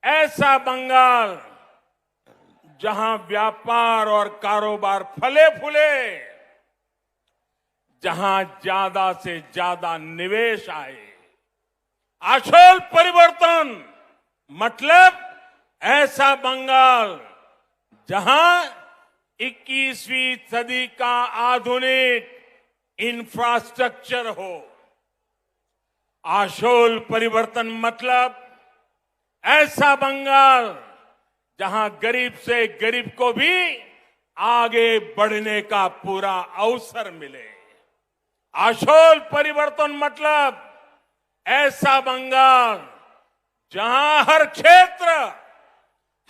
ऐसा बंगाल जहां व्यापार और कारोबार फले फूले, जहां ज्यादा से ज्यादा निवेश आए। आशोल परिवर्तन मतलब ऐसा बंगाल जहां 21वीं सदी का आधुनिक इंफ्रास्ट्रक्चर हो। आशोल परिवर्तन मतलब ऐसा बंगाल जहां गरीब से गरीब को भी आगे बढ़ने का पूरा अवसर मिले। आशोल परिवर्तन मतलब ऐसा बंगाल जहां हर क्षेत्र,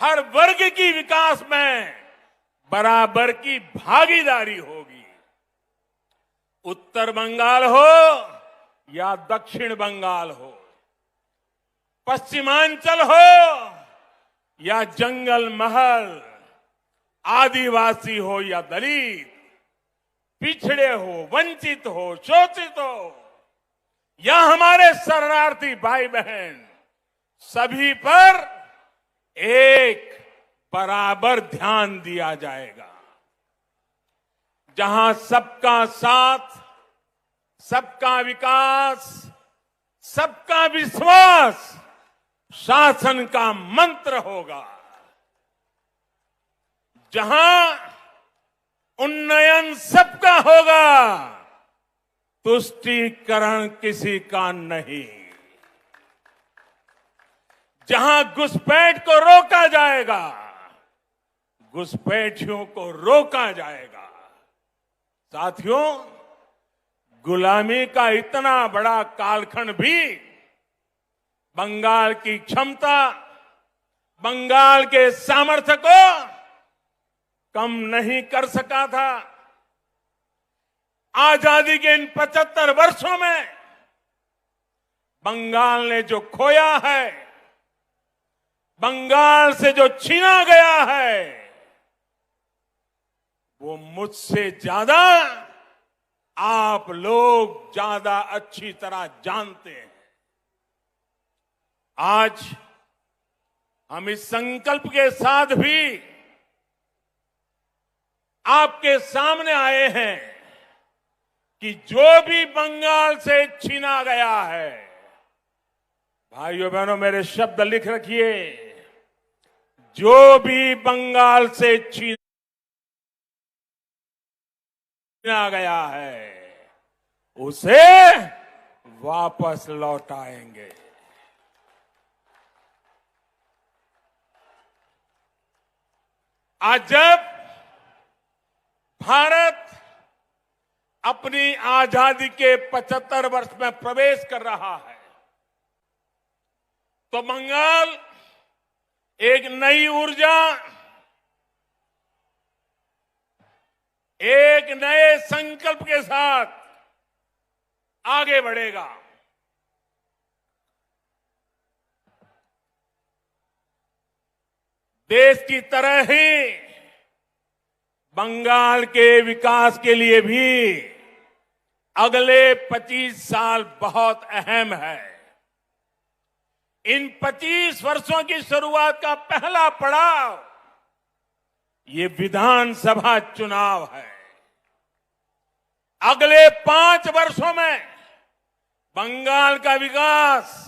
हर वर्ग की विकास में बराबर की भागीदारी होगी। उत्तर बंगाल हो या दक्षिण बंगाल हो, पश्चिमांचल हो या जंगल महल, आदिवासी हो या दलित, पिछड़े हो, वंचित हो, शोषित हो या हमारे शरणार्थी भाई बहन, सभी पर एक बराबर ध्यान दिया जाएगा। जहां सबका साथ, सबका विकास, सबका विश्वास शासन का मंत्र होगा। जहां उन्नयन सबका होगा, तुष्टीकरण किसी का नहीं। जहां घुसपैठ को रोका जाएगा, घुसपैठियों को रोका जाएगा। साथियों, गुलामी का इतना बड़ा कालखंड भी बंगाल की क्षमता, बंगाल के सामर्थ्य को कम नहीं कर सका था। आजादी के इन 75 वर्षों में बंगाल ने जो खोया है, बंगाल से जो छीना गया है, वो मुझसे ज्यादा आप लोग ज्यादा अच्छी तरह जानते हैं। आज हम इस संकल्प के साथ भी आपके सामने आए हैं कि जो भी बंगाल से छीना गया है, भाइयों बहनों मेरे शब्द लिख रखिए, जो भी बंगाल से छीना गया है उसे वापस लौटाएंगे। आज जब भारत अपनी आजादी के 75 वर्ष में प्रवेश कर रहा है, तो बंगाल एक नई ऊर्जा, एक नए संकल्प के साथ आगे बढ़ेगा। देश की तरह ही बंगाल के विकास के लिए भी अगले 25 साल बहुत अहम है। इन 25 वर्षों की शुरुआत का पहला पड़ाव ये विधानसभा चुनाव है। अगले 5 वर्षों में बंगाल का विकास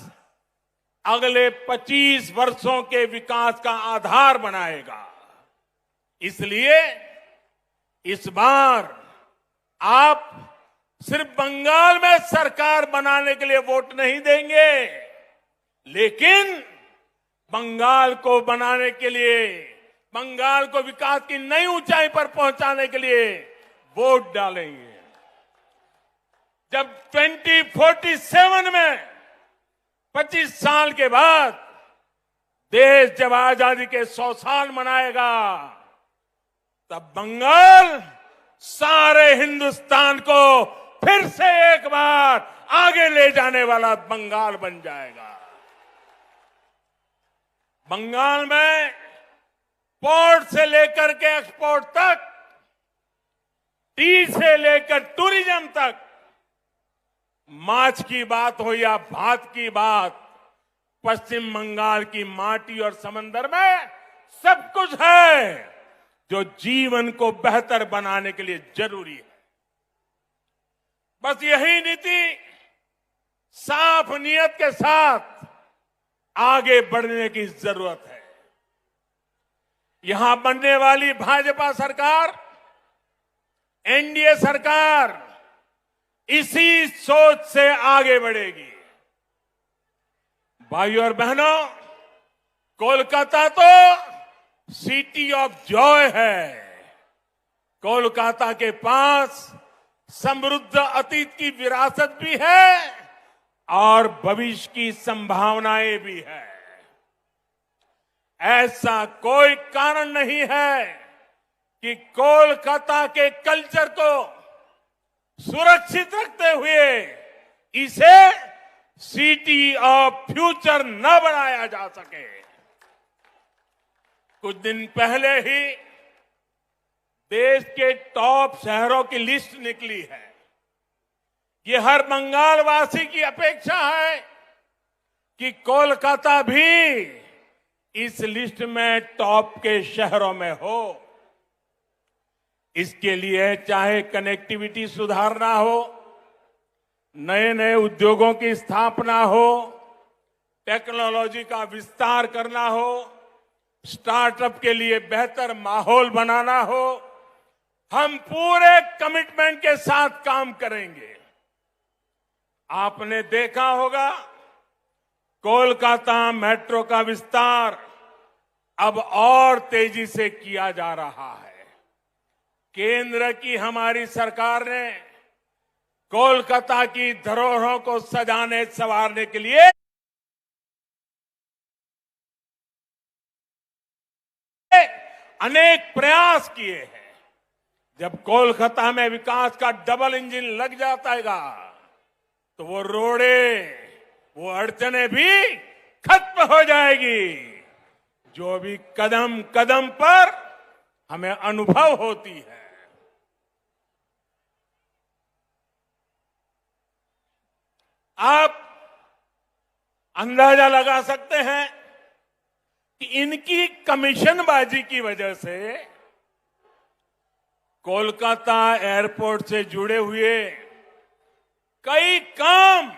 अगले 25 वर्षों के विकास का आधार बनाएगा। इसलिए इस बार आप सिर्फ बंगाल में सरकार बनाने के लिए वोट नहीं देंगे, लेकिन बंगाल को बनाने के लिए, बंगाल को विकास की नई ऊंचाई पर पहुंचाने के लिए वोट डालेंगे। जब 2047 में 25 साल के बाद देश जब आजादी के 100 साल मनाएगा, तब बंगाल सारे हिंदुस्तान को फिर से एक बार आगे ले जाने वाला बंगाल बन जाएगा। बंगाल में पोर्ट से लेकर के एक्सपोर्ट तक, टी से लेकर टूरिज्म तक, माछ की बात हो या भात की बात, पश्चिम बंगाल की माटी और समंदर में सब कुछ है जो जीवन को बेहतर बनाने के लिए जरूरी है। बस यही नीति साफ नियत के साथ आगे बढ़ने की जरूरत है। यहां बनने वाली भाजपा सरकार, एनडीए सरकार इसी सोच से आगे बढ़ेगी। भाइयों और बहनों, कोलकाता तो सिटी ऑफ जॉय है। कोलकाता के पास समृद्ध अतीत की विरासत भी है और भविष्य की संभावनाएं भी है। ऐसा कोई कारण नहीं है कि कोलकाता के कल्चर को सुरक्षित रखते हुए इसे सिटी ऑफ फ्यूचर न बनाया जा सके। कुछ दिन पहले ही देश के टॉप शहरों की लिस्ट निकली है। ये हर बंगाल वासी की अपेक्षा है कि कोलकाता भी इस लिस्ट में टॉप के शहरों में हो। इसके लिए चाहे कनेक्टिविटी सुधारना हो, नए नए उद्योगों की स्थापना हो, टेक्नोलॉजी का विस्तार करना हो, स्टार्टअप के लिए बेहतर माहौल बनाना हो, हम पूरे कमिटमेंट के साथ काम करेंगे। आपने देखा होगा कोलकाता मेट्रो का विस्तार अब और तेजी से किया जा रहा है। केंद्र की हमारी सरकार ने कोलकाता की धरोहरों को सजाने संवारने के लिए अनेक प्रयास किए हैं। जब कोलकाता में विकास का डबल इंजन लग जाएगा तो वो रोड़े, वो अड़चने भी खत्म हो जाएगी जो भी कदम कदम पर हमें अनुभव होती है। आप अंदाजा लगा सकते हैं कि इनकी कमीशनबाजी की वजह से कोलकाता एयरपोर्ट से जुड़े हुए कई काम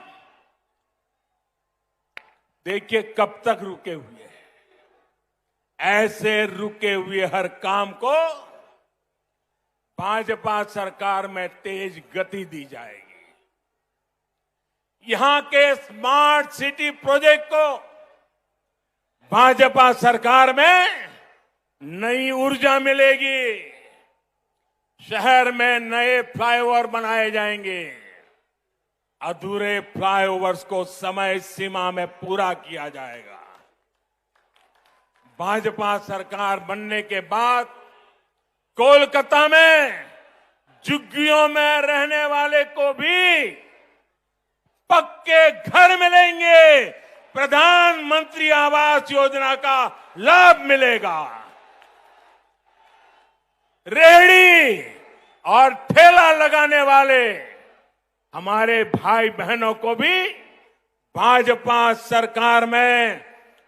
देखिए कब तक रुके हुए हैं। ऐसे रुके हुए हर काम को भाजपा सरकार में तेज गति दी जाएगी। यहां के स्मार्ट सिटी प्रोजेक्ट को भाजपा सरकार में नई ऊर्जा मिलेगी। शहर में नए फ्लाईओवर बनाए जाएंगे। अधूरे फ्लाईओवर्स को समय सीमा में पूरा किया जाएगा। भाजपा सरकार बनने के बाद कोलकाता में झुग्गियों में रहने वाले को भी पक्के घर मिलेंगे। प्रधानमंत्री आवास योजना का लाभ मिलेगा। रेहड़ी और ठेला लगाने वाले हमारे भाई बहनों को भी भाजपा सरकार में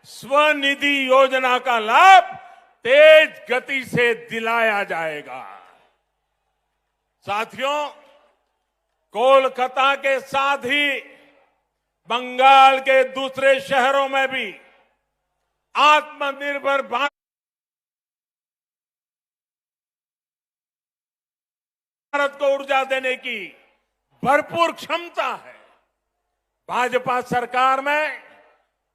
स्वनिधि योजना का लाभ तेज गति से दिलाया जाएगा। साथियों, कोलकाता के साथ ही बंगाल के दूसरे शहरों में भी आत्मनिर्भर भारत को ऊर्जा देने की भरपूर क्षमता है। भाजपा सरकार में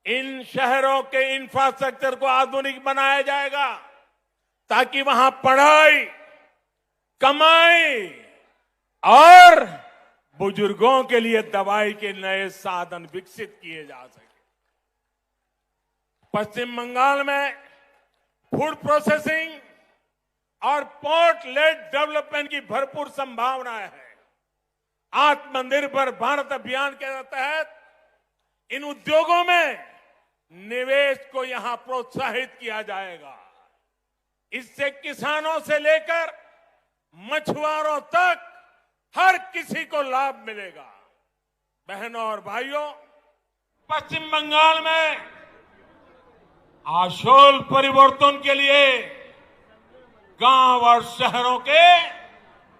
इन शहरों के इंफ्रास्ट्रक्चर को आधुनिक बनाया जाएगा ताकि वहां पढ़ाई, कमाई और बुजुर्गों के लिए दवाई के नए साधन विकसित किए जा सके। पश्चिम बंगाल में फूड प्रोसेसिंग और पोर्ट लेड डेवलपमेंट की भरपूर संभावनाएं है। आत्मनिर्भर भारत अभियान के तहत इन उद्योगों में निवेश को यहां प्रोत्साहित किया जाएगा। इससे किसानों से लेकर मछुआरों तक हर किसी को लाभ मिलेगा। बहनों और भाइयों, पश्चिम बंगाल में आशोल परिवर्तन के लिए गांव और शहरों के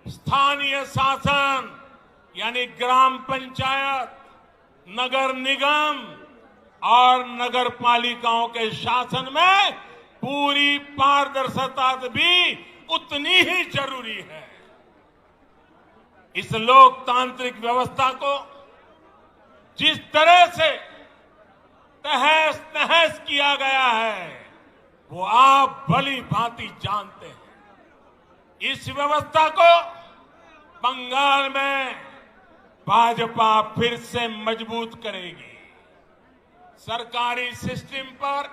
स्थानीय शासन यानी ग्राम पंचायत, नगर निगम और नगर पालिकाओं के शासन में पूरी पारदर्शिता भी उतनी ही जरूरी है। इस लोकतांत्रिक व्यवस्था को जिस तरह से तहस नहस किया गया है वो आप भली भांति जानते हैं। इस व्यवस्था को बंगाल में भाजपा फिर से मजबूत करेगी। सरकारी सिस्टम पर,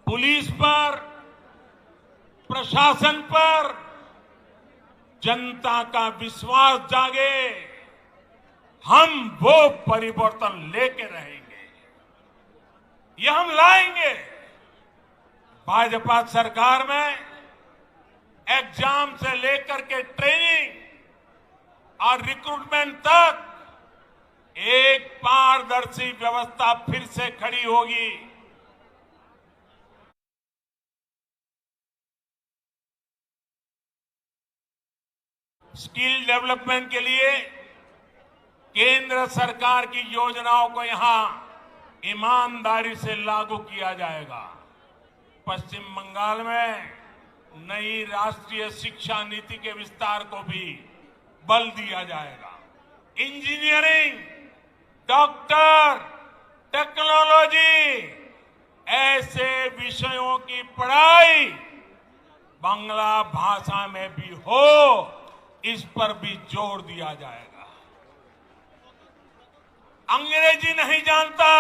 पुलिस पर, प्रशासन पर जनता का विश्वास जागे, हम वो परिवर्तन लेके रहेंगे। ये हम लाएंगे। भाजपा सरकार में एग्जाम से लेकर के ट्रेनिंग और रिक्रूटमेंट तक एक पारदर्शी व्यवस्था फिर से खड़ी होगी। स्किल डेवलपमेंट के लिए केंद्र सरकार की योजनाओं को यहां ईमानदारी से लागू किया जाएगा। पश्चिम बंगाल में नई राष्ट्रीय शिक्षा नीति के विस्तार को भी बल दिया जाएगा। इंजीनियरिंग, डॉक्टर, टेक्नोलॉजी ऐसे विषयों की पढ़ाई बांग्ला भाषा में भी हो, इस पर भी जोर दिया जाएगा। अंग्रेजी नहीं जानता,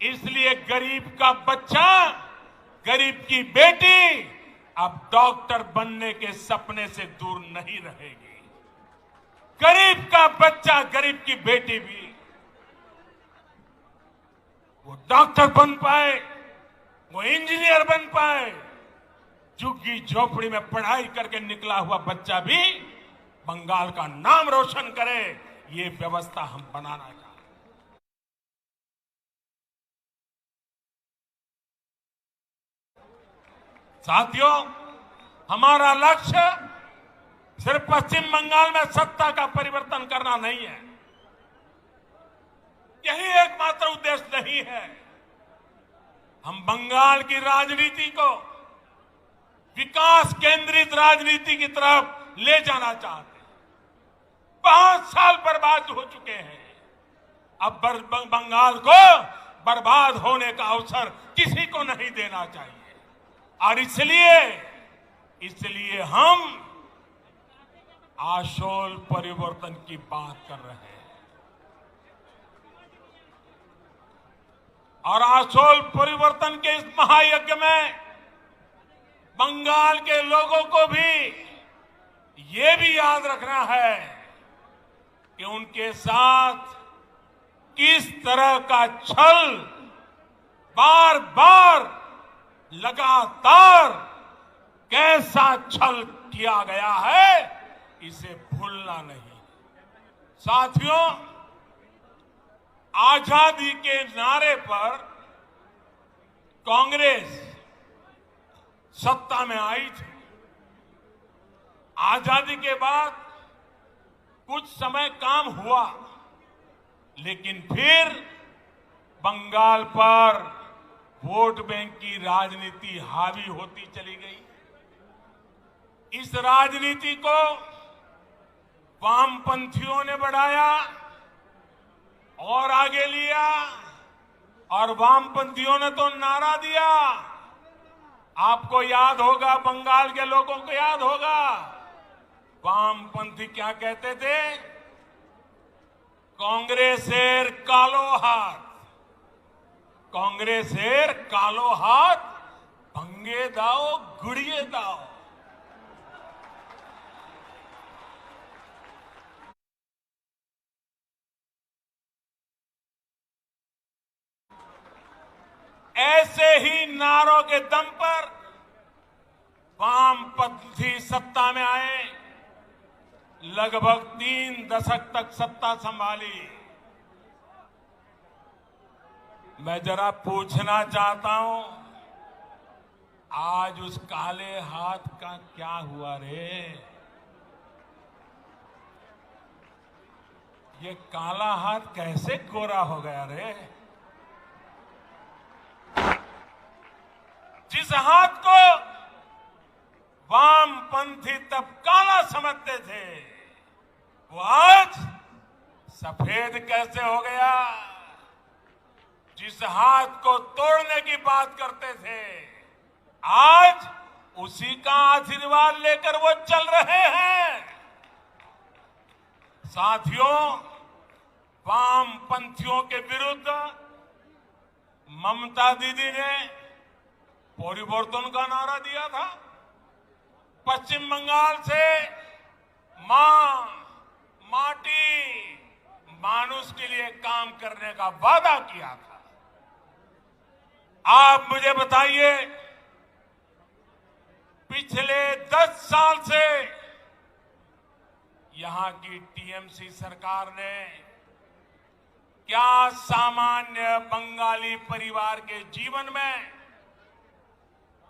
इसलिए गरीब का बच्चा, गरीब की बेटी अब डॉक्टर बनने के सपने से दूर नहीं रहेगी। गरीब का बच्चा, गरीब की बेटी भी वो डॉक्टर बन पाए, वो इंजीनियर बन पाए। झुग्गी झोपड़ी में पढ़ाई करके निकला हुआ बच्चा भी बंगाल का नाम रोशन करे, ये व्यवस्था हम बनाना चाहते हैं। साथियों, हमारा लक्ष्य सिर्फ पश्चिम बंगाल में सत्ता का परिवर्तन करना नहीं है। यही एकमात्र उद्देश्य नहीं है। हम बंगाल की राजनीति को विकास केंद्रित राजनीति की तरफ ले जाना चाहते हैं। 5 साल बर्बाद हो चुके हैं। अब बंगाल को बर्बाद होने का अवसर किसी को नहीं देना चाहिए और इसलिए हम आशोल परिवर्तन की बात कर रहे हैं। और आशोल परिवर्तन के इस महायज्ञ में बंगाल के लोगों को भी ये भी याद रखना है कि उनके साथ किस तरह का छल बार बार लगातार कैसा छल किया गया है, इसे भूलना नहीं। साथियों, आजादी के नारे पर कांग्रेस सत्ता में आई थी। आजादी के बाद कुछ समय काम हुआ, लेकिन फिर बंगाल पर वोट बैंक की राजनीति हावी होती चली गई। इस राजनीति को वामपंथियों ने बढ़ाया और आगे लिया, और वामपंथियों ने तो नारा दिया। आपको याद होगा, बंगाल के लोगों को याद होगा, वामपंथी क्या कहते थे? कांग्रेसेर कालो हाथ, कांग्रेसेर कालो हाथ भंगे दाओ गुड़िए दाओ। ऐसे ही नारों के दम पर वामपंथी सत्ता में आए, लगभग 3 दशक तक सत्ता संभाली। मैं जरा पूछना चाहता हूं, आज उस काले हाथ का क्या हुआ रे? ये काला हाथ कैसे गोरा हो गया रे? जिस हाथ को वामपंथी तब काला समझते थे, वो आज सफेद कैसे हो गया? जिस हाथ को तोड़ने की बात करते थे, आज उसी का आशीर्वाद लेकर वो चल रहे हैं। साथियों, वामपंथियों के विरुद्ध ममता दीदी ने परिवर्तन का नारा दिया था। पश्चिम बंगाल से मां, माटी, मानुष के लिए काम करने का वादा किया था। आप मुझे बताइए, पिछले 10 साल से यहां की टीएमसी सरकार ने क्या सामान्य बंगाली परिवार के जीवन में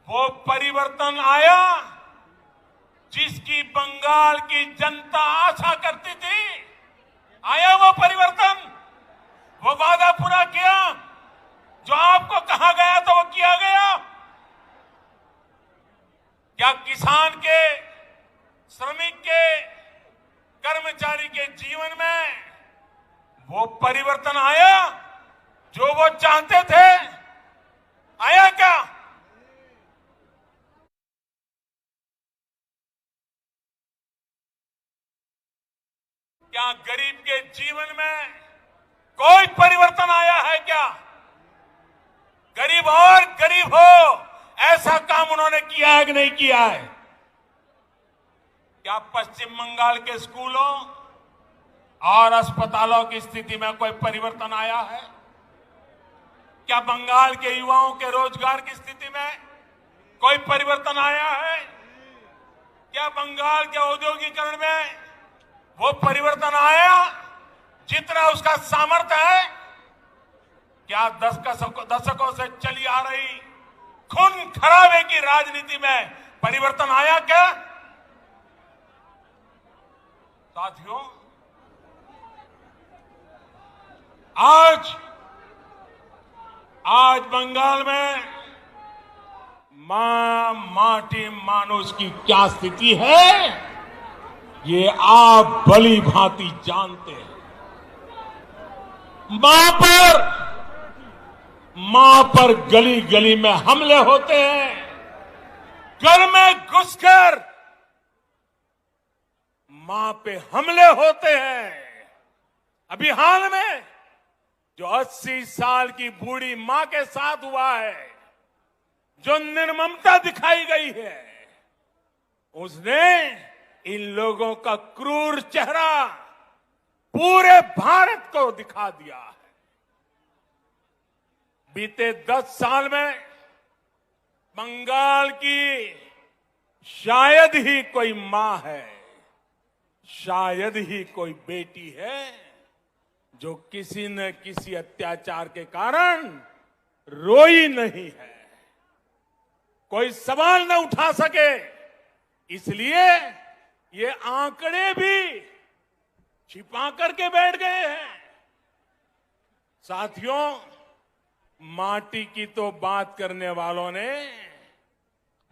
वो परिवर्तन आया जिसकी बंगाल की जनता आशा करती थी? आया वो परिवर्तन? वो वादा पूरा किया? जो आपको कहा गया था वो किया गया? क्या किसान के, श्रमिक के, कर्मचारी के जीवन में वो परिवर्तन आया जो वो चाहते थे? आया क्या? क्या गरीब के जीवन में कोई परिवर्तन आया है क्या? गरीब और गरीब हो, ऐसा काम उन्होंने किया है कि नहीं किया है? क्या पश्चिम बंगाल के स्कूलों और अस्पतालों की स्थिति में कोई परिवर्तन आया है? क्या बंगाल के युवाओं के रोजगार की स्थिति में कोई परिवर्तन आया है? क्या बंगाल के औद्योगिकरण में वो परिवर्तन आया जितना उसका सामर्थ्य है? क्या दशकों से चली आ रही खून खराबे की राजनीति में परिवर्तन आया क्या? साथियों, आज बंगाल में मां, माटी, मानुष की क्या स्थिति है, ये आप भली भांति जानते हैं। मां पर गली गली में हमले होते हैं, घर में घुसकर मां पे हमले होते हैं। अभी हाल में जो 80 साल की बूढ़ी मां के साथ हुआ है, जो निर्ममता दिखाई गई है, उसने इन लोगों का क्रूर चेहरा पूरे भारत को दिखा दिया है। बीते 10 साल में बंगाल की शायद ही कोई मां है, शायद ही कोई बेटी है जो किसी न किसी अत्याचार के कारण रोई नहीं है, कोई सवाल न उठा सके। इसलिए ये आंकड़े भी छिपा करके बैठ गए हैं। साथियों, माटी की तो बात करने वालों ने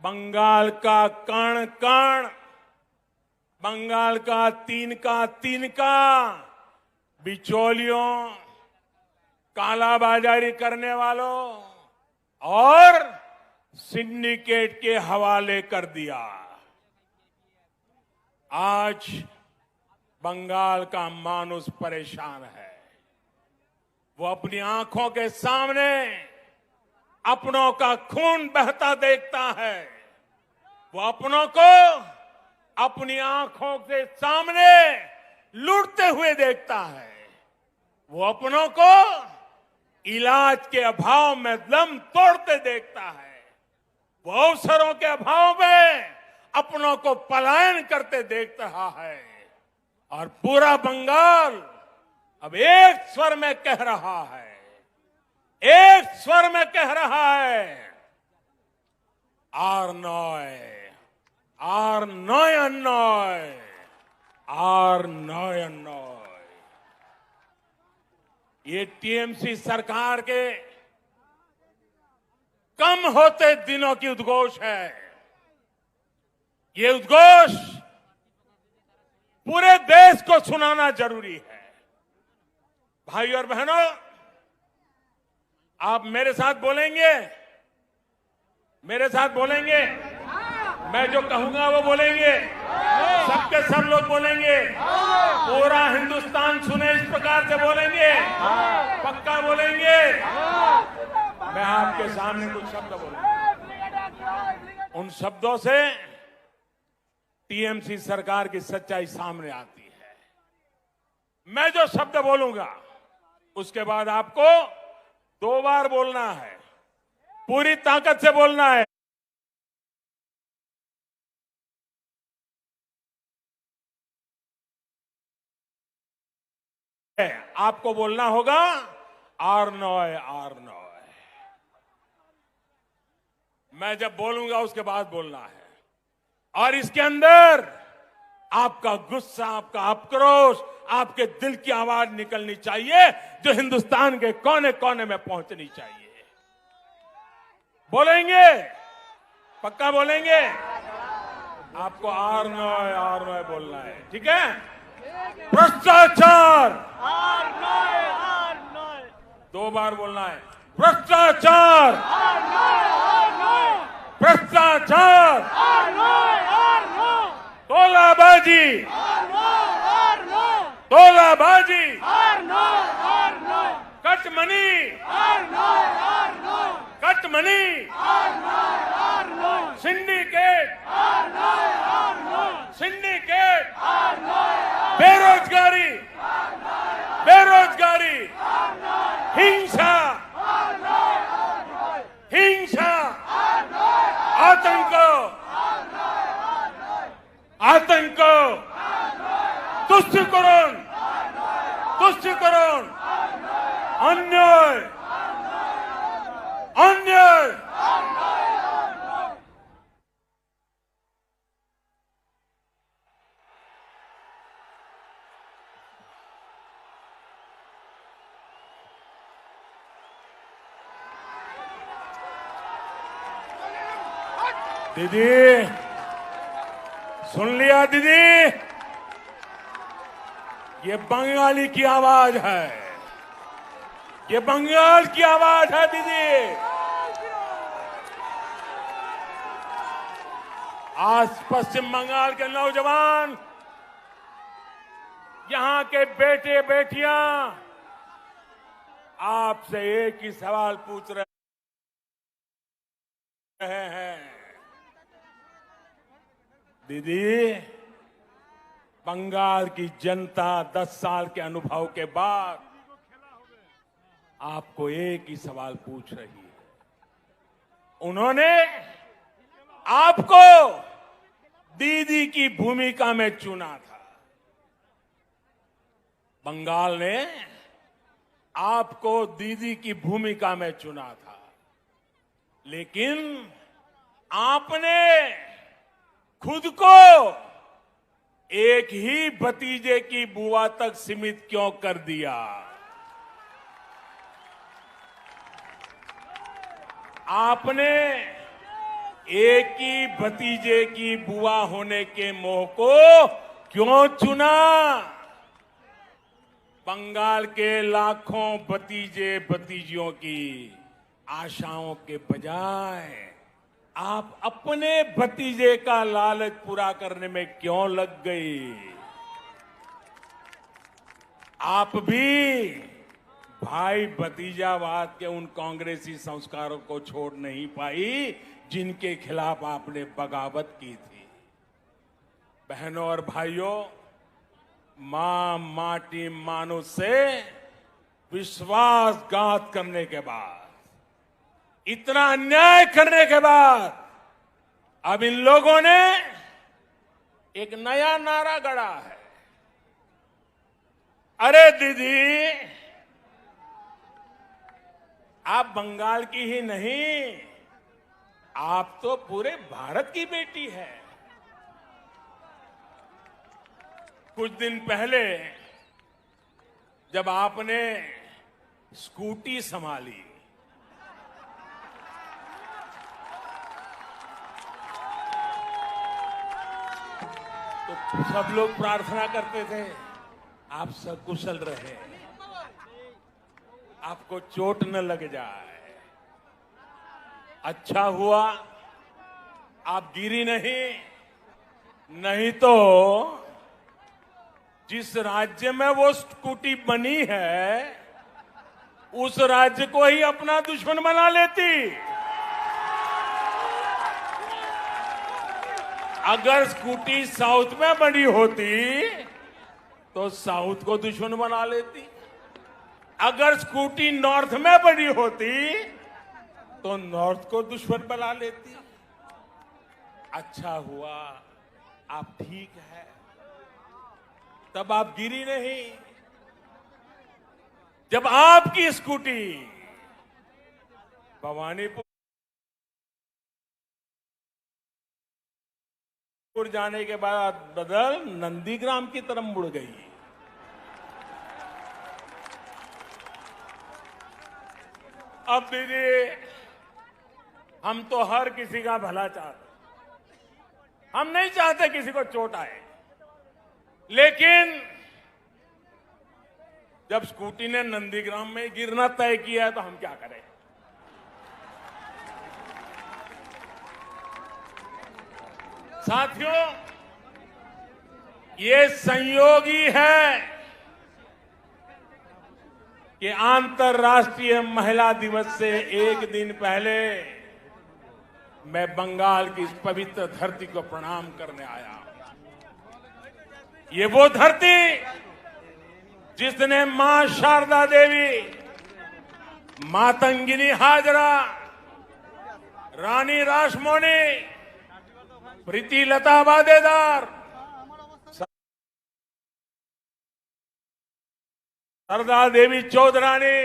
बंगाल का कण कण, बंगाल का तिनका बिचौलियों, कालाबाजारी करने वालों और सिंडिकेट के हवाले कर दिया। आज बंगाल का मानुष परेशान है। वो अपनी आंखों के सामने अपनों का खून बहता देखता है। वो अपनों को अपनी आंखों के सामने लूटते हुए देखता है। वो अपनों को इलाज के अभाव में दम तोड़ते देखता है। वो अवसरों के अभाव में अपनों को पलायन करते देख रहा है। और पूरा बंगाल अब एक स्वर में कह रहा है, एक स्वर में कह रहा है, आर नॉय, आर नॉय नॉय, आर नॉय नॉय। ये टीएमसी सरकार के कम होते दिनों की उद्घोष है। ये उद्घोष पूरे देश को सुनाना जरूरी है। भाई और बहनों, आप मेरे साथ बोलेंगे, मेरे साथ बोलेंगे। मैं जो कहूंगा वो बोलेंगे, सबके सब लोग बोलेंगे, पूरा हिंदुस्तान सुने इस प्रकार से बोलेंगे, पक्का बोलेंगे। मैं आपके सामने कुछ शब्द बोलूंगा, उन शब्दों से टीएमसी सरकार की सच्चाई सामने आती है। मैं जो शब्द बोलूंगा उसके बाद आपको 2 बार बोलना है, पूरी ताकत से बोलना है। आपको बोलना होगा आर नॉय, आर नॉय। मैं जब बोलूंगा उसके बाद बोलना है। और इसके अंदर आपका गुस्सा, आपका आक्रोश, आपके दिल की आवाज निकलनी चाहिए, जो हिंदुस्तान के कोने कोने में पहुंचनी चाहिए। बोलेंगे, पक्का बोलेंगे। आपको आर नॉय बोलना है, ठीक है। भ्रष्टाचार, 2 बार बोलना है। भ्रष्टाचार, भ्रष्टाचार, तोलाबाजी, तोलाबाजी, कटमनी, कटमनी, सिंडिकेट, सिंडिकेट, बेरोजगारी, बेरोजगारी, हिंसा, हिंसा, आतंक, आतंक, तुष्टिकरण, तुष्टिकरण, अन्याय, अन्याय। दीदी, सुन लिया दीदी, ये बंगाली की आवाज है, ये बंगाल की आवाज है दीदी। आज पश्चिम बंगाल के नौजवान, यहां के बेटे बेटियां आपसे एक ही सवाल पूछ रहे हैं, दीदी, बंगाल की जनता 10 साल के अनुभव के बाद आपको एक ही सवाल पूछ रही है। उन्होंने आपको दीदी की भूमिका में चुना था। बंगाल ने आपको दीदी की भूमिका में चुना था, लेकिन आपने खुद को एक ही भतीजे की बुआ तक सीमित क्यों कर दिया? आपने एक ही भतीजे की बुआ होने के मोह को क्यों चुना? बंगाल के लाखों भतीजे भतीजियों की आशाओं के बजाय आप अपने भतीजे का लालच पूरा करने में क्यों लग गई? आप भी भाई भतीजावाद के उन कांग्रेसी संस्कारों को छोड़ नहीं पाई जिनके खिलाफ आपने बगावत की थी। बहनों और भाइयों, मां माटी मानुष से विश्वासघात करने के बाद, इतना अन्याय करने के बाद अब इन लोगों ने एक नया नारा गढ़ा है। अरे दीदी, आप बंगाल की ही नहीं, आप तो पूरे भारत की बेटी है। कुछ दिन पहले जब आपने स्कूटी संभाली, तो सब लोग प्रार्थना करते थे आप सकुशल रहे, आपको चोट न लग जाए। अच्छा हुआ आप गिरी नहीं तो जिस राज्य में वो स्कूटी बनी है उस राज्य को ही अपना दुश्मन बना लेती। अगर स्कूटी साउथ में बनी होती तो साउथ को दुश्मन बना लेती, अगर स्कूटी नॉर्थ में बनी होती तो नॉर्थ को दुश्मन बना लेती। अच्छा हुआ आप ठीक है, तब आप गिरी नहीं। जब आपकी स्कूटी भवानीपुर जाने के बाद बदल नंदीग्राम की तरफ मुड़ गई। अब दीदी, हम तो हर किसी का भला चाहते, हम नहीं चाहते किसी को चोट आए, लेकिन जब स्कूटी ने नंदीग्राम में गिरना तय किया है तो हम क्या करें? साथियों, ये संयोगी है कि अंतर्राष्ट्रीय महिला दिवस से एक दिन पहले मैं बंगाल की इस पवित्र धरती को प्रणाम करने आया। ये वो धरती जिसने मां शारदा देवी, मातंगिनी हाजरा, रानी रासमोनी, प्रीति लता वादेदार, सरदार देवी चौधरानी,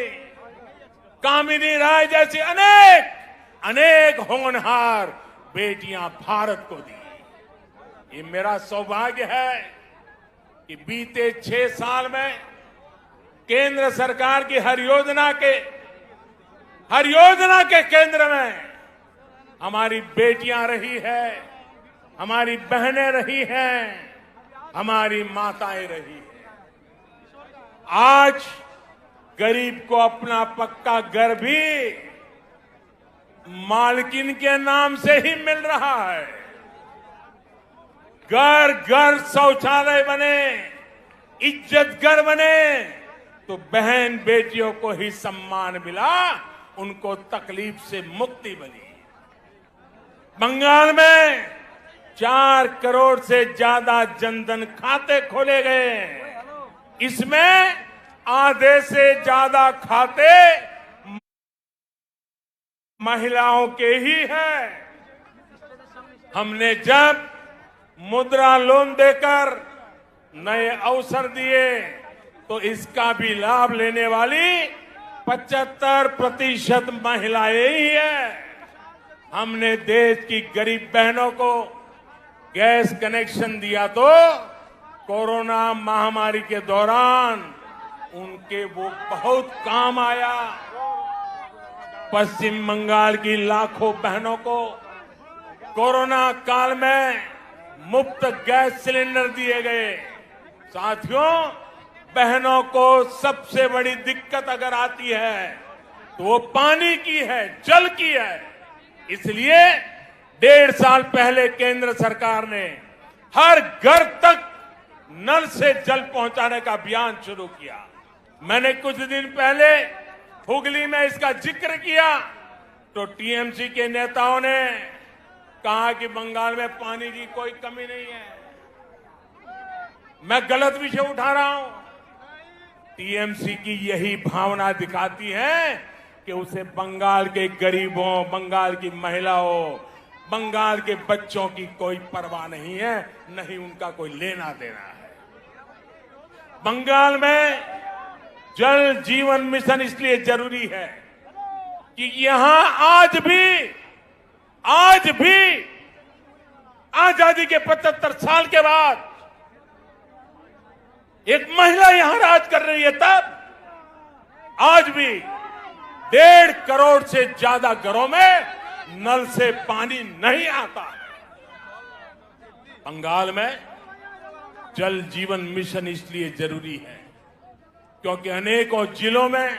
कामिनी राय जैसी अनेक होनहार बेटियां भारत को दी। ये मेरा सौभाग्य है कि बीते 6 साल में केंद्र सरकार की हर योजना के केंद्र में हमारी बेटियां रही है, हमारी बहनें रही हैं, हमारी माताएं रही हैं। आज गरीब को अपना पक्का घर भी मालकिन के नाम से ही मिल रहा है। घर घर शौचालय बने, इज्जत घर बने तो बहन बेटियों को ही सम्मान मिला, उनको तकलीफ से मुक्ति मिली। बंगाल में 4 करोड़ से ज्यादा जनधन खाते खोले गए। इसमें आधे से ज्यादा खाते महिलाओं के ही है। हमने जब मुद्रा लोन देकर नए अवसर दिए तो इसका भी लाभ लेने वाली 75% महिलाएं ही है। हमने देश की गरीब बहनों को गैस कनेक्शन दिया तो कोरोना महामारी के दौरान उनके वो बहुत काम आया। पश्चिम बंगाल की लाखों बहनों को कोरोना काल में मुफ्त गैस सिलेंडर दिए गए। साथियों, बहनों को सबसे बड़ी दिक्कत अगर आती है तो वो पानी की है, जल की है। इसलिए 1.5 साल पहले केंद्र सरकार ने हर घर तक नल से जल पहुंचाने का अभियान शुरू किया। मैंने कुछ दिन पहले हुगली में इसका जिक्र किया तो टीएमसी के नेताओं ने कहा कि बंगाल में पानी की कोई कमी नहीं है। मैं गलत विषय उठा रहा हूं। टीएमसी की यही भावना दिखाती है कि उसे बंगाल के गरीबों, बंगाल की महिलाओं, बंगाल के बच्चों की कोई परवाह नहीं है, नहीं उनका कोई लेना देना है। बंगाल में जल जीवन मिशन इसलिए जरूरी है कि यहां आज भी आजादी के 75 साल के बाद एक महिला यहां राज कर रही है। तब आज भी 1.5 करोड़ से ज्यादा घरों में नल से पानी नहीं आता है। बंगाल में जल जीवन मिशन इसलिए जरूरी है क्योंकि अनेकों जिलों में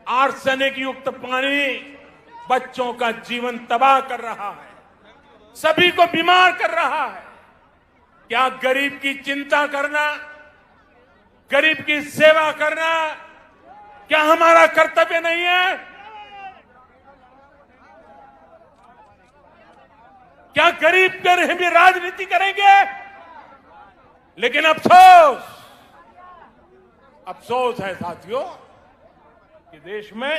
आर्सेनिक युक्त पानी बच्चों का जीवन तबाह कर रहा है, सभी को बीमार कर रहा है। क्या गरीब की चिंता करना, गरीब की सेवा करना क्या हमारा कर्तव्य नहीं है? क्या गरीब कर भी राजनीति करेंगे? लेकिन अफसोस है साथियों कि देश में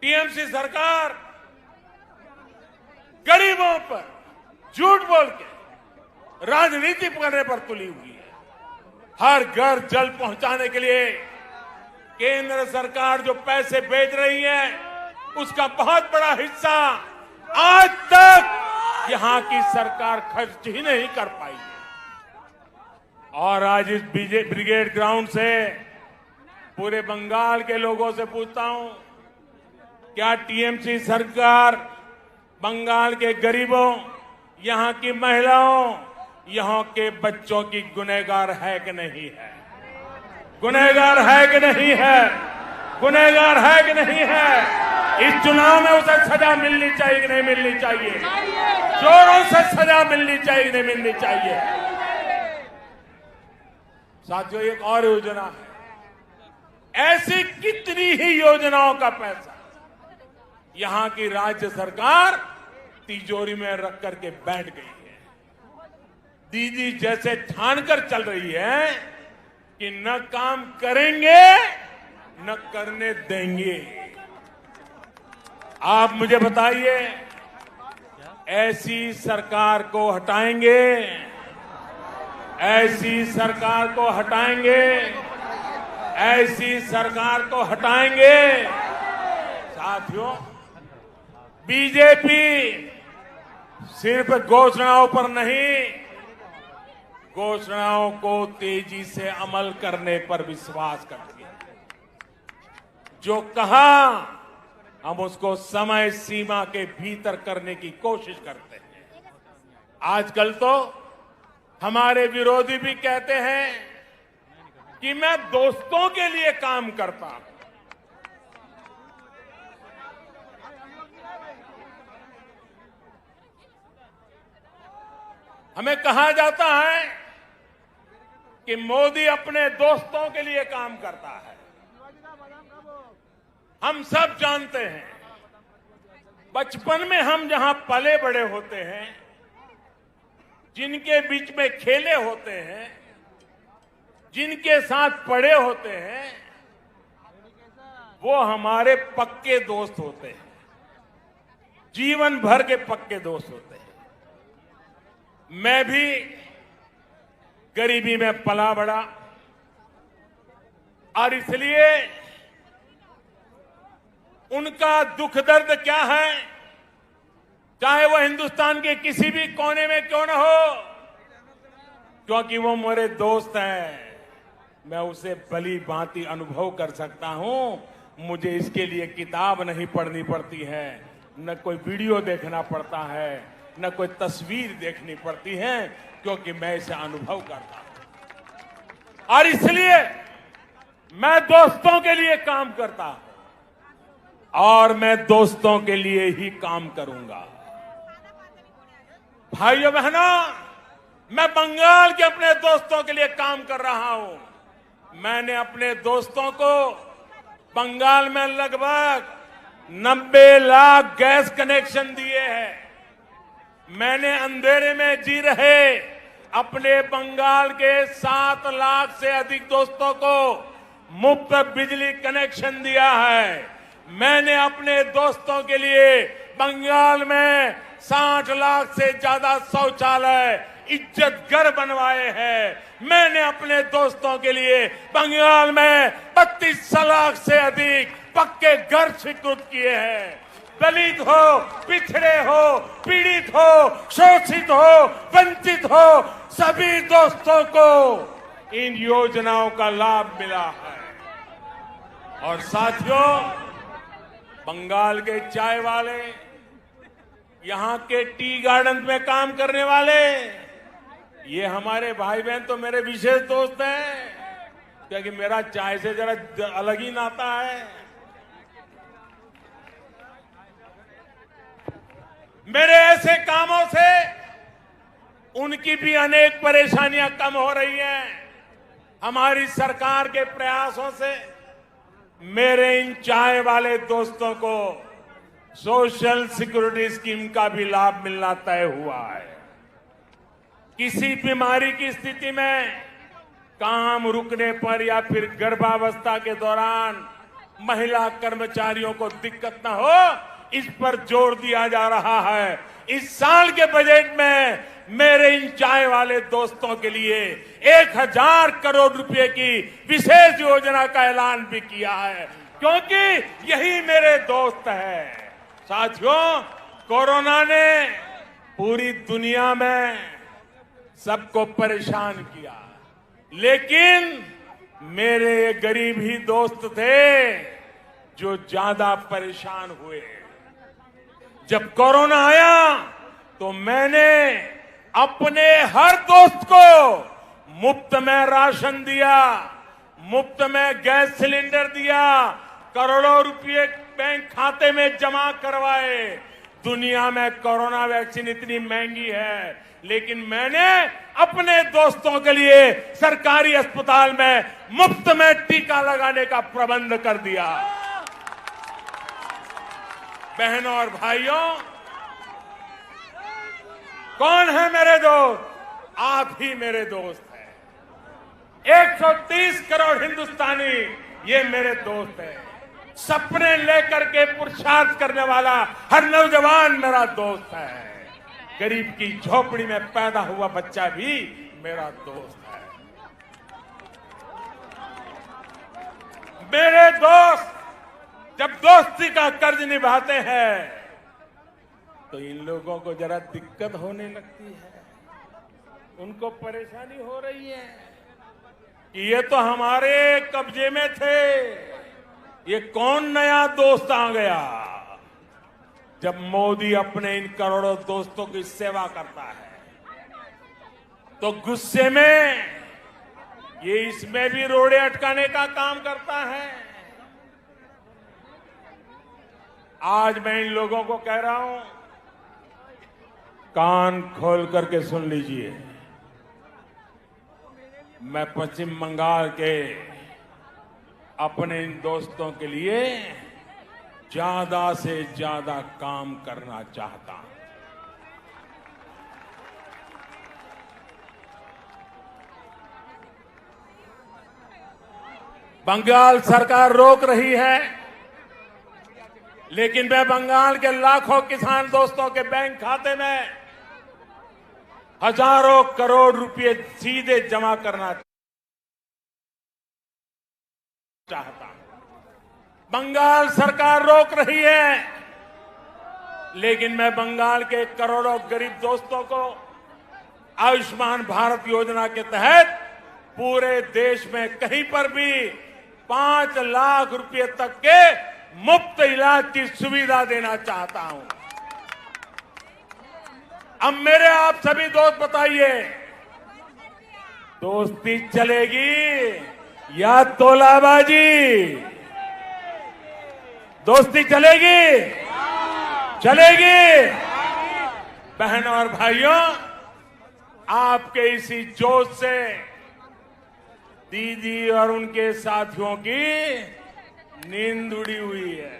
टीएमसी सरकार गरीबों पर झूठ बोल के राजनीति करने पर तुली हुई है। हर घर जल पहुंचाने के लिए केंद्र सरकार जो पैसे भेज रही है उसका बहुत बड़ा हिस्सा आज तक यहां की सरकार खर्च ही नहीं कर पाई है। और आज इस ब्रिगेड ग्राउंड से पूरे बंगाल के लोगों से पूछता हूं, क्या टीएमसी सरकार बंगाल के गरीबों, यहां की महिलाओं, यहां के बच्चों की गुनहगार है कि नहीं है? गुनहगार है कि नहीं है? गुनहगार है कि नहीं है? इस चुनाव में उसे सजा मिलनी चाहिए कि नहीं मिलनी चाहिए? जोरों से सजा मिलनी चाहिए कि नहीं मिलनी चाहिए? साथियों, एक और योजना है। ऐसी कितनी ही योजनाओं का पैसा यहां की राज्य सरकार तिजोरी में रख करके बैठ गई है। दीदी जैसे ठान कर चल रही है कि न काम करेंगे न करने देंगे। आप मुझे बताइए, ऐसी सरकार को हटाएंगे? ऐसी सरकार को हटाएंगे? ऐसी सरकार को हटाएंगे? साथियों, बीजेपी सिर्फ घोषणाओं पर नहीं, घोषणाओं को तेजी से अमल करने पर विश्वास करती है। जो कहा हम उसको समय सीमा के भीतर करने की कोशिश करते हैं। आजकल तो हमारे विरोधी भी कहते हैं कि मैं दोस्तों के लिए काम करता हूं। हमें कहा जाता है कि मोदी अपने दोस्तों के लिए काम करता है। हम सब जानते हैं, बचपन में हम जहां पले बड़े होते हैं, जिनके बीच में खेले होते हैं, जिनके साथ पड़े होते हैं, वो हमारे पक्के दोस्त होते हैं, जीवन भर के पक्के दोस्त होते हैं। मैं भी गरीबी में पला बड़ा और इसलिए उनका दुख दर्द क्या है, चाहे वो हिंदुस्तान के किसी भी कोने में क्यों न हो, क्योंकि वो मेरे दोस्त हैं, मैं उसे भली भांति अनुभव कर सकता हूं। मुझे इसके लिए किताब नहीं पढ़नी पड़ती है, न कोई वीडियो देखना पड़ता है, न कोई तस्वीर देखनी पड़ती है, क्योंकि मैं इसे अनुभव करता हूं। और इसलिए मैं दोस्तों के लिए काम करता हूं और मैं दोस्तों के लिए ही काम करूंगा। भाइयों बहनों, मैं बंगाल के अपने दोस्तों के लिए काम कर रहा हूं। मैंने अपने दोस्तों को बंगाल में लगभग 90 लाख गैस कनेक्शन दिए हैं। मैंने अंधेरे में जी रहे अपने बंगाल के 7 लाख से अधिक दोस्तों को मुफ्त बिजली कनेक्शन दिया है। मैंने अपने दोस्तों के लिए बंगाल में 60 लाख से ज्यादा शौचालय इज्जत घर बनवाए हैं। मैंने अपने दोस्तों के लिए बंगाल में 32 लाख से अधिक पक्के घर स्वीकृत किए हैं। दलित हो, पिछड़े हो, पीड़ित हो, शोषित हो, वंचित हो, सभी दोस्तों को इन योजनाओं का लाभ मिला है। और साथियों, बंगाल के चाय वाले, यहां के टी गार्डन में काम करने वाले, ये हमारे भाई बहन तो मेरे विशेष दोस्त हैं, क्योंकि मेरा चाय से जरा अलग ही नाता है। मेरे ऐसे कामों से उनकी भी अनेक परेशानियां कम हो रही हैं। हमारी सरकार के प्रयासों से मेरे इन चाय वाले दोस्तों को सोशल सिक्योरिटी स्कीम का भी लाभ मिलना तय हुआ है। किसी बीमारी की स्थिति में काम रुकने पर या फिर गर्भावस्था के दौरान महिला कर्मचारियों को दिक्कत न हो, इस पर जोर दिया जा रहा है। इस साल के बजट में मेरे इन चाय वाले दोस्तों के लिए 1000 करोड़ रुपए की विशेष योजना का ऐलान भी किया है, क्योंकि यही मेरे दोस्त हैं। साथियों, कोरोना ने पूरी दुनिया में सबको परेशान किया, लेकिन मेरे ये गरीब ही दोस्त थे जो ज्यादा परेशान हुए। जब कोरोना आया तो मैंने अपने हर दोस्त को मुफ्त में राशन दिया, मुफ्त में गैस सिलेंडर दिया, करोड़ों रुपए बैंक खाते में जमा करवाए। दुनिया में कोरोना वैक्सीन इतनी महंगी है, लेकिन मैंने अपने दोस्तों के लिए सरकारी अस्पताल में मुफ्त में टीका लगाने का प्रबंध कर दिया। बहनों और भाइयों, कौन है मेरे दोस्त? आप ही मेरे दोस्त हैं। 130 करोड़ हिंदुस्तानी ये मेरे दोस्त हैं। सपने लेकर के पुरुषार्थ करने वाला हर नौजवान मेरा दोस्त है। गरीब की झोपड़ी में पैदा हुआ बच्चा भी मेरा दोस्त है। मेरे दोस्त जब दोस्ती का कर्ज निभाते हैं तो इन लोगों को जरा दिक्कत होने लगती है, उनको परेशानी हो रही है कि ये तो हमारे कब्जे में थे, ये कौन नया दोस्त आ गया। जब मोदी अपने इन करोड़ों दोस्तों की सेवा करता है तो गुस्से में ये इसमें भी रोड़े अटकाने का काम करता है। आज मैं इन लोगों को कह रहा हूं, कान खोल करके सुन लीजिए। मैं पश्चिम बंगाल के अपने इन दोस्तों के लिए ज्यादा से ज्यादा काम करना चाहता हूं। बंगाल सरकार रोक रही है लेकिन मैं बंगाल के लाखों किसान दोस्तों के बैंक खाते में हजारों करोड़ रुपए सीधे जमा करना चाहता हूं। बंगाल सरकार रोक रही है, लेकिन मैं बंगाल के करोड़ों गरीब दोस्तों को आयुष्मान भारत योजना के तहत पूरे देश में कहीं पर भी 5 लाख रुपए तक के मुफ्त इलाज की सुविधा देना चाहता हूं। अब मेरे आप सभी दोस्त बताइए, दोस्ती चलेगी या तोलाबाजी? दोस्ती चलेगी? चलेगी? बहनों और भाइयों, आपके इसी जोश से दीदी और उनके साथियों की नींद उड़ी हुई है।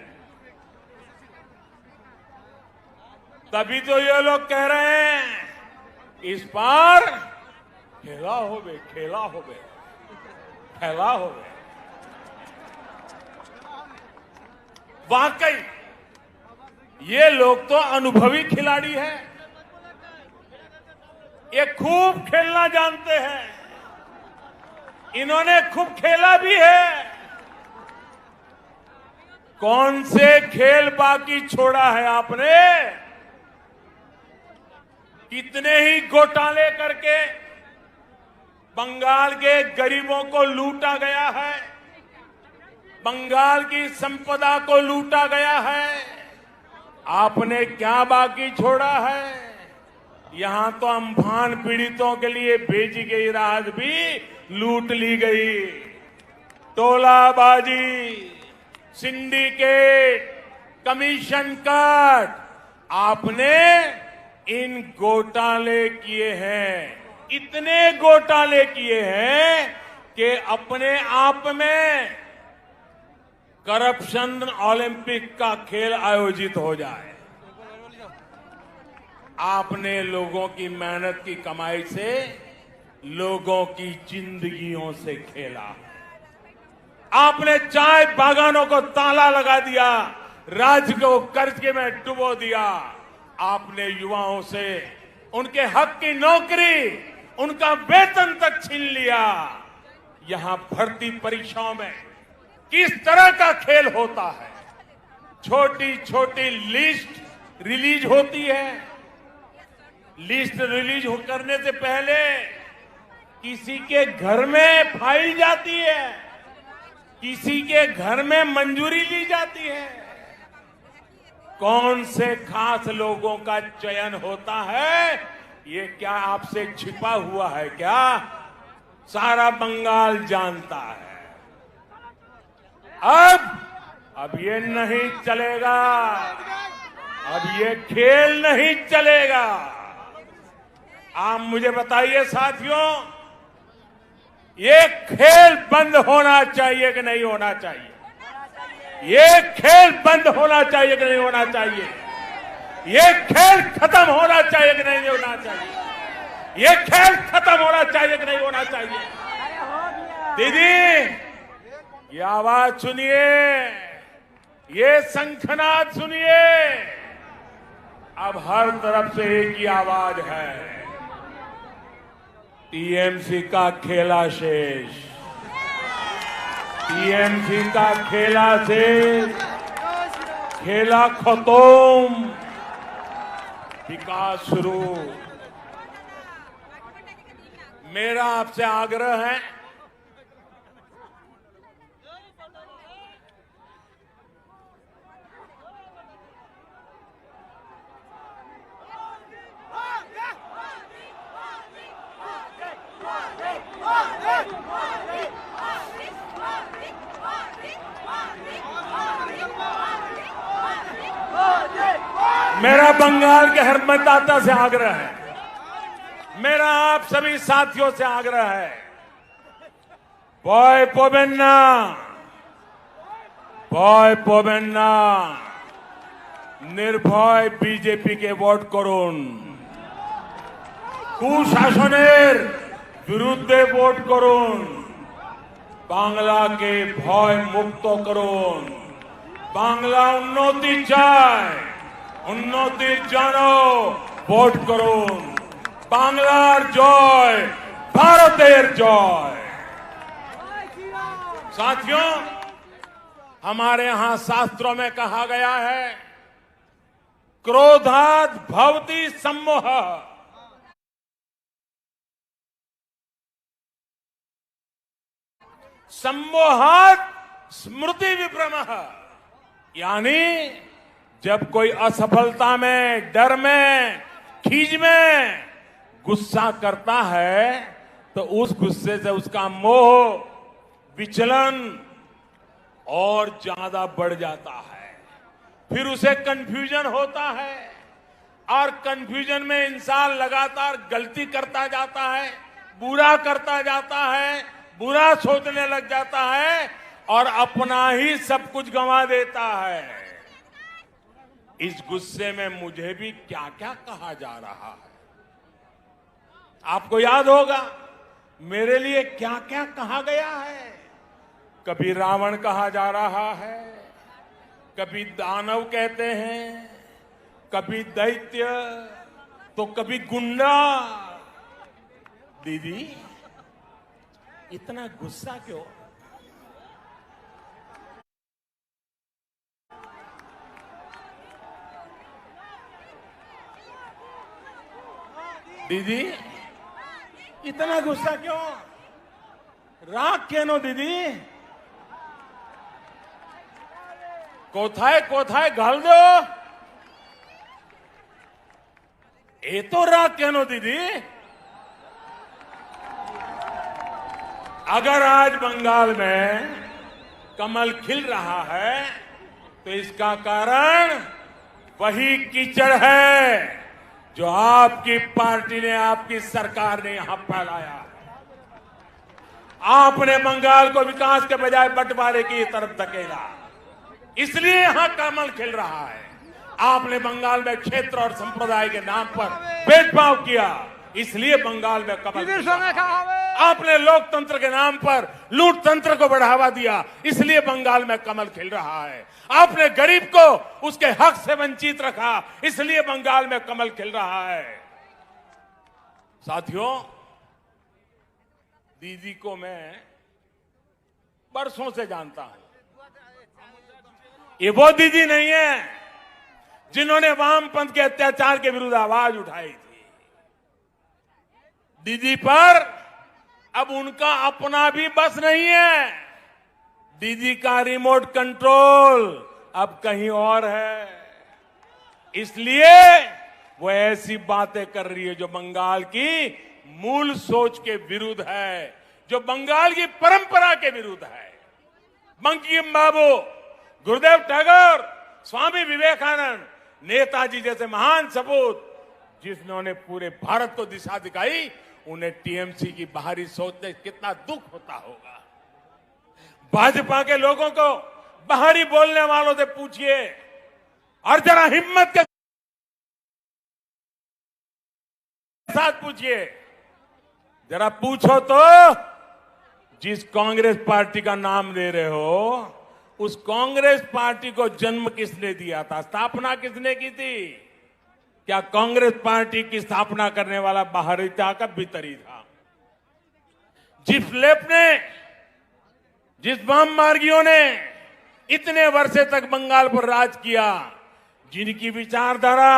तभी तो ये लोग कह रहे हैं इस बार खेला होवे, खेला होवे, खेला होवे। वाकई ये लोग तो अनुभवी खिलाड़ी हैं, ये खूब खेलना जानते हैं, इन्होंने खूब खेला भी है। कौन से खेल बाकी छोड़ा है आपने? कितने ही घोटाले करके बंगाल के गरीबों को लूटा गया है, बंगाल की संपदा को लूटा गया है। आपने क्या बाकी छोड़ा है? यहां तो अम्फान पीड़ितों के लिए भेजी गई राहत भी लूट ली गई। टोलाबाजी, सिंडिकेट, कमीशन कट, आपने इन घोटाले किए हैं, इतने घोटाले किए हैं कि अपने आप में करप्शन ओलंपिक का खेल आयोजित हो जाए। आपने लोगों की मेहनत की कमाई से लोगों की जिंदगियों से खेला। आपने चाय बागानों को ताला लगा दिया, राज्य को कर्ज में डुबो दिया। आपने युवाओं से उनके हक की नौकरी, उनका वेतन तक छीन लिया। यहां भर्ती परीक्षाओं में किस तरह का खेल होता है? छोटी छोटी लिस्ट रिलीज होती है, लिस्ट रिलीज करने से पहले किसी के घर में फाइल जाती है, किसी के घर में मंजूरी ली जाती है। कौन से खास लोगों का चयन होता है, ये क्या आपसे छिपा हुआ है क्या? सारा बंगाल जानता है। अब ये नहीं चलेगा, अब ये खेल नहीं चलेगा। आप मुझे बताइए साथियों, ये खेल बंद होना चाहिए कि नहीं होना चाहिए? ये खेल बंद होना चाहिए कि नहीं होना चाहिए? ये खेल खत्म होना चाहिए कि नहीं होना चाहिए? ये खेल खत्म होना चाहिए कि नहीं होना चाहिए? दीदी, ये आवाज सुनिए, ये शंखनाद सुनिए। अब हर तरफ से एक ही आवाज है, टीएमसी का खेला शेष, टीएमसी का खेला शेष, खेला खत्म, विकास शुरू। मेरा आपसे आग्रह है, मेरा बंगाल के हर मतदाता से आग्रह है, मेरा आप सभी साथियों से आग्रह है, भय पाबेन ना, भय पाबेन ना, निर्भय बीजेपी के ভোট করুন, কুশাসনের বিরুদ্ধে ভোট করুন, বাংলাকে ভয় মুক্ত করুন, বাংলা উন্নতি চায়, উন্নতির জন্য ভোট করুন। বাংলার জয়, ভারতের জয়। साथियों, हमारे यहां शास्त्रों में कहा गया है, क्रोधात् भवति सम्मोह। सम्मोहात् स्मृति विभ्रमः। यानी जब कोई असफलता में, डर में, खीज में गुस्सा करता है तो उस गुस्से से उसका मोह, विचलन और ज्यादा बढ़ जाता है। फिर उसे कंफ्यूजन होता है और कंफ्यूजन में इंसान लगातार गलती करता जाता है, बुरा करता जाता है, बुरा सोचने लग जाता है और अपना ही सब कुछ गंवा देता है। इस गुस्से में मुझे भी क्या क्या कहा जा रहा है। आपको याद होगा मेरे लिए क्या क्या कहा गया है। कभी रावण कहा जा रहा है, कभी दानव कहते हैं, कभी दैत्य, तो कभी गुंडा। दीदी, इतना गुस्सा क्यों? दीदी, इतना गुस्सा क्यों? राग क्यों दीदी? कोथाए कोथाए घाल दो। ये तो राग क्यों दीदी? अगर आज बंगाल में कमल खिल रहा है तो इसका कारण वही कीचड़ है जो आपकी पार्टी ने, आपकी सरकार ने यहां फैलाया। आपने बंगाल को विकास के बजाय बंटवारे की तरफ धकेला, इसलिए यहां कमल खिल रहा है। आपने बंगाल में क्षेत्र और संप्रदाय के नाम पर भेदभाव किया, इसलिए बंगाल में कमल खिल रहा है। आपने लोकतंत्र के नाम पर लूट तंत्र को बढ़ावा दिया, इसलिए बंगाल में कमल खिल रहा है। आपने गरीब को उसके हक से वंचित रखा, इसलिए बंगाल में कमल खिल रहा है। साथियों, दीदी को मैं बरसों से जानता हूं। ये वो दीदी नहीं है जिन्होंने वामपंथ के अत्याचार के विरुद्ध आवाज उठाई थी। दीदी पर अब उनका अपना भी बस नहीं है। दीदी का रिमोट कंट्रोल अब कहीं और है, इसलिए वो ऐसी बातें कर रही है जो बंगाल की मूल सोच के विरुद्ध है, जो बंगाल की परंपरा के विरुद्ध है। बंकिम बाबू, गुरुदेव टैगोर, स्वामी विवेकानंद, नेताजी जैसे महान सपूत जिन्होंने पूरे भारत को दिशा दिखाई, उन्हें टीएमसी की बाहरी सोच से कितना दुख होता होगा। भाजपा के लोगों को बाहरी बोलने वालों से पूछिए और जरा हिम्मत के साथ पूछिए, जरा पूछो तो जिस कांग्रेस पार्टी का नाम ले रहे हो, उस कांग्रेस पार्टी को जन्म किसने दिया था, स्थापना किसने की थी? क्या कांग्रेस पार्टी की स्थापना करने वाला बाहरी था का भीतर ही था? जिस लेफ्ट ने, जिस वाम मार्गियों ने इतने वर्षे तक बंगाल पर राज किया, जिनकी विचारधारा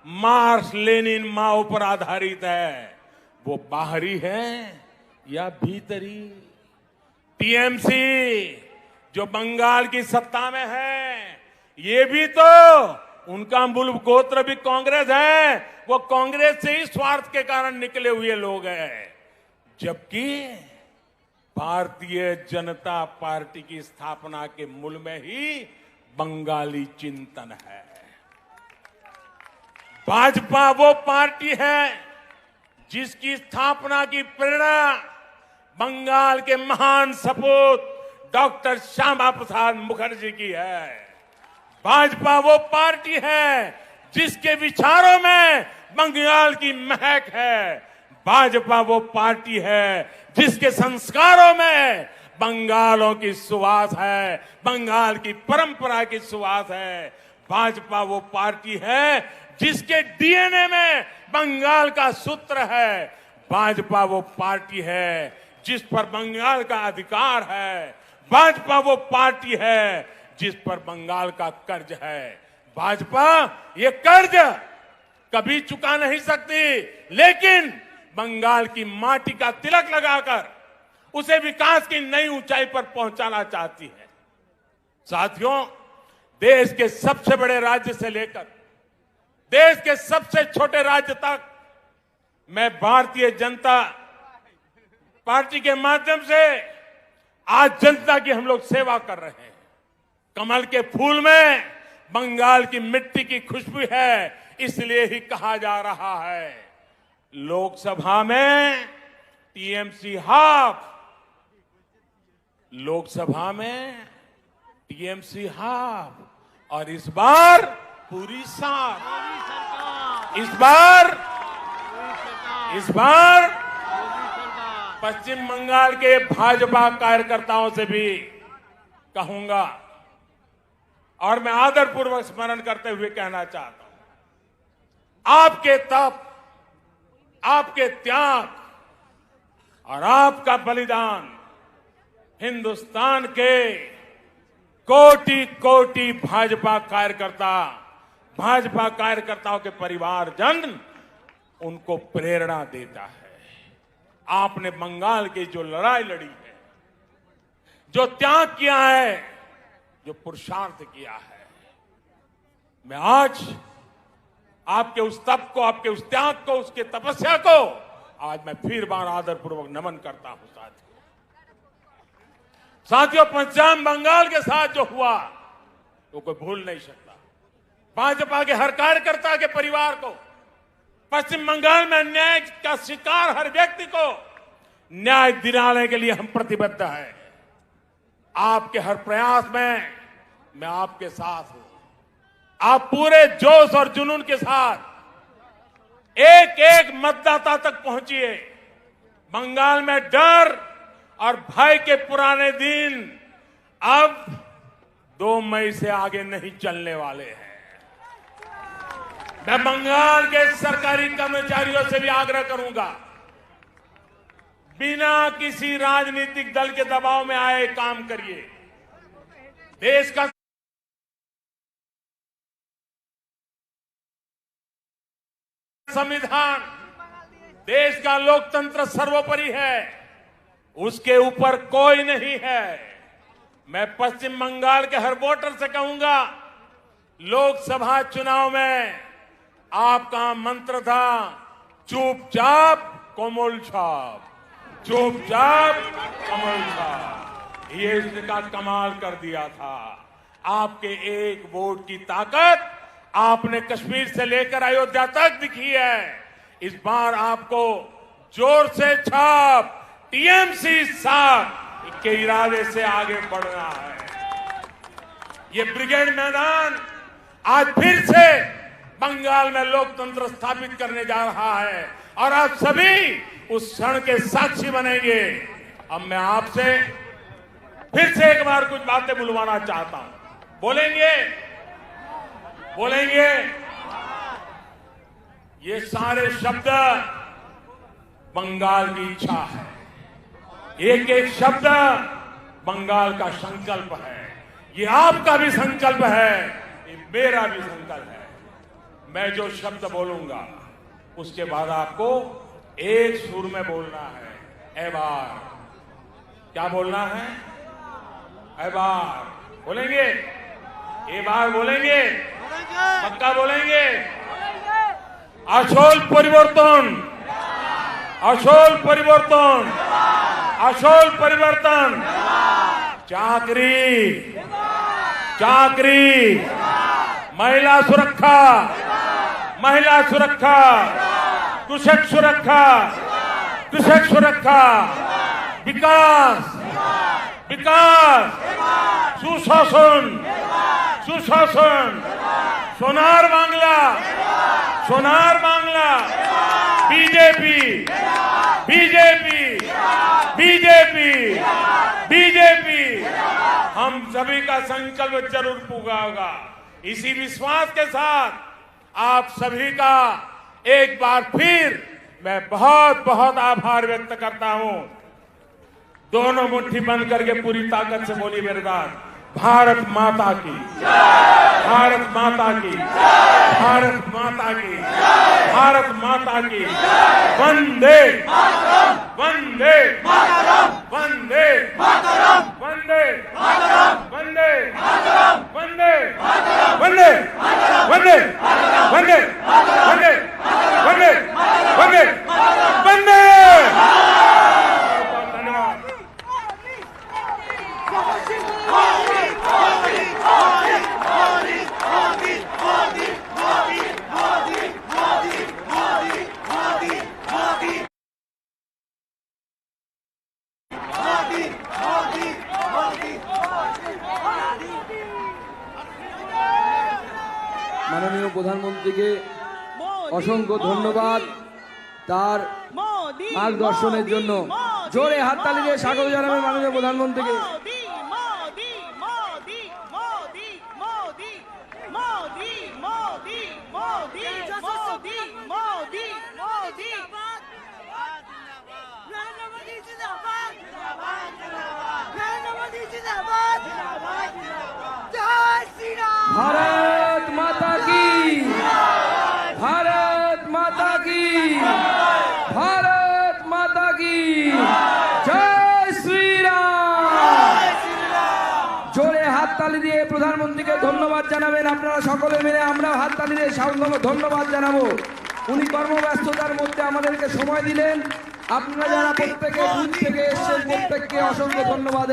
मार्क्स, लेनिन, माओ पर आधारित है, वो बाहरी है या भीतरी? टीएमसी जो बंगाल की सत्ता में है, ये भी तो उनका मूल गोत्र भी कांग्रेस है। वो कांग्रेस से ही स्वार्थ के कारण निकले हुए लोग हैं, जबकि भारतीय जनता पार्टी की स्थापना के मूल में ही बंगाली चिंतन है। भाजपा वो पार्टी है जिसकी स्थापना की प्रेरणा बंगाल के महान सपूत डॉक्टर श्यामा प्रसाद मुखर्जी की है। भाजपा वो पार्टी है जिसके विचारों में बंगाल की महक है। भाजपा वो पार्टी है जिसके संस्कारों में बंगालों की सुवास है, बंगाल की परंपरा की सुवास है। भाजपा वो पार्टी है जिसके डीएनए में बंगाल का सूत्र है। भाजपा वो पार्टी है जिस पर बंगाल का अधिकार है। भाजपा वो पार्टी है जिस पर बंगाल का कर्ज है। भाजपा ये कर्ज कभी चुका नहीं सकती, लेकिन बंगाल की माटी का तिलक लगाकर उसे विकास की नई ऊंचाई पर पहुंचाना चाहती है। साथियों, देश के सबसे बड़े राज्य से लेकर देश के सबसे छोटे राज्य तक मैं भारतीय जनता पार्टी के माध्यम से आज जनता की हम लोग सेवा कर रहे हैं। कमल के फूल में बंगाल की मिट्टी की खुशबू है, इसलिए ही कहा जा रहा है लोकसभा में टीएमसी हाफ, लोकसभा में टीएमसी हाफ, और इस बार पूरी साफ। इस बार पश्चिम बंगाल के भाजपा कार्यकर्ताओं से भी कहूंगा, और मैं आदरपूर्वक स्मरण करते हुए कहना चाहता हूं, आपके तप, आपके त्याग और आपका बलिदान हिंदुस्तान के कोटि कोटि भाजपा कार्यकर्ताओं के परिवारजन उनको प्रेरणा देता है। आपने बंगाल की जो लड़ाई लड़ी है, जो त्याग किया है, जो पुरुषार्थ किया है, मैं आज आपके उस तप को, आपके उस त्याग को, उसके तपस्या को आज मैं फिर बार आदरपूर्वक नमन करता हूं। साथियों, पश्चिम बंगाल के साथ जो हुआ वो कोई भूल नहीं सकता। भाजपा के हर कार्यकर्ता के परिवार को, पश्चिम बंगाल में अन्याय का शिकार हर व्यक्ति को न्याय दिलाने के लिए हम प्रतिबद्ध हैं। आपके हर प्रयास में मैं आपके साथ हूं। आप पूरे जोश और जुनून के साथ एक एक मतदाता तक पहुंचिए। बंगाल में डर और भय के पुराने दिन अब 2 मई से आगे नहीं चलने वाले हैं। मैं बंगाल के सरकारी कर्मचारियों से भी आग्रह करूंगा, बिना किसी राजनीतिक दल के दबाव में आए काम करिए। देश का संविधान, देश का लोकतंत्र सर्वोपरि है, उसके ऊपर कोई नहीं है। मैं पश्चिम बंगाल के हर वोटर से कहूंगा, लोकसभा चुनाव में आपका मंत्र था चुपचाप कोमल छाप, चुपचाप कोमल छाप। ये इसका कमाल कर दिया था। आपके एक वोट की ताकत आपने कश्मीर से लेकर अयोध्या तक दिखी है। इस बार आपको जोर से छाप, टीएमसी साथ के इरादे से आगे बढ़ना है। ये ब्रिगेड मैदान आज फिर से बंगाल में लोकतंत्र स्थापित करने जा रहा है, और आप सभी उस क्षण के साक्षी बनेंगे। अब मैं आपसे फिर से एक बार कुछ बातें बुलवाना चाहता हूं। बोलेंगे? ये सारे शब्द बंगाल की इच्छा है, एक एक शब्द बंगाल का संकल्प है। ये आपका भी संकल्प है, ये मेरा भी संकल्प है। मैं जो शब्द बोलूंगा उसके बाद आपको एक सुर में बोलना है। ए बार, क्या बोलना है? ए बार बोलेंगे? ए बार बोलेंगे? पक्का बोलेंगे? আসল পরিবর্তন, আসল পরিবর্তন, আসল পরিবর্তন। চাকরি, চাকরি, महिला सुरक्षा, महिला सुरक्षा, कृषक सुरक्षा, कृषक सुरक्षा, विकास, विकास, सुशासन, सुशासन, सोनार बांग्ला, सोनार Bangla, BJP, BJP, BJP, BJP, हम सभी का संकल्प जरूर पूरा होगा। इसी विश्वास के साथ आप सभी का एक बार फिर मैं बहुत बहुत आभार व्यक्त करता हूं। दोनों मुट्ठी बंद करके पूरी ताकत से बोलिए मेरे साथ, भारत माता की, भारत माता की, भारत माता की, भारत माता की, वंदे वंदे वंदे वंदे वंदे वंदे वंदे वंदे वंदे वंदे वंदे वंदे वंदे। धन्यवाद। মাননীয় প্রধানমন্ত্রীকে অসংখ্য ধন্যবাদ তার মার্গদর্শনের জন্য। জোরে হাততালি দিয়ে স্বাগত জানাবেন মাননীয় প্রধানমন্ত্রীকে। भारत माता की, भारत माता की, भारत माता की जय श्री राम। জোরে হাততালি দিয়ে প্রধানমন্ত্রীকে ধন্যবাদ জানাবেন। আপনারা সকলে মিলে আমরা হাততালি দিয়ে ধন্যবাদ জানাবো। উনি কর্মব্যস্ততার মধ্যে আমাদেরকে সময় দিলেন। আপনারা যারা প্রত্যেকে বুথ থেকে এসেছেন প্রত্যেককে অসংখ্য ধন্যবাদ।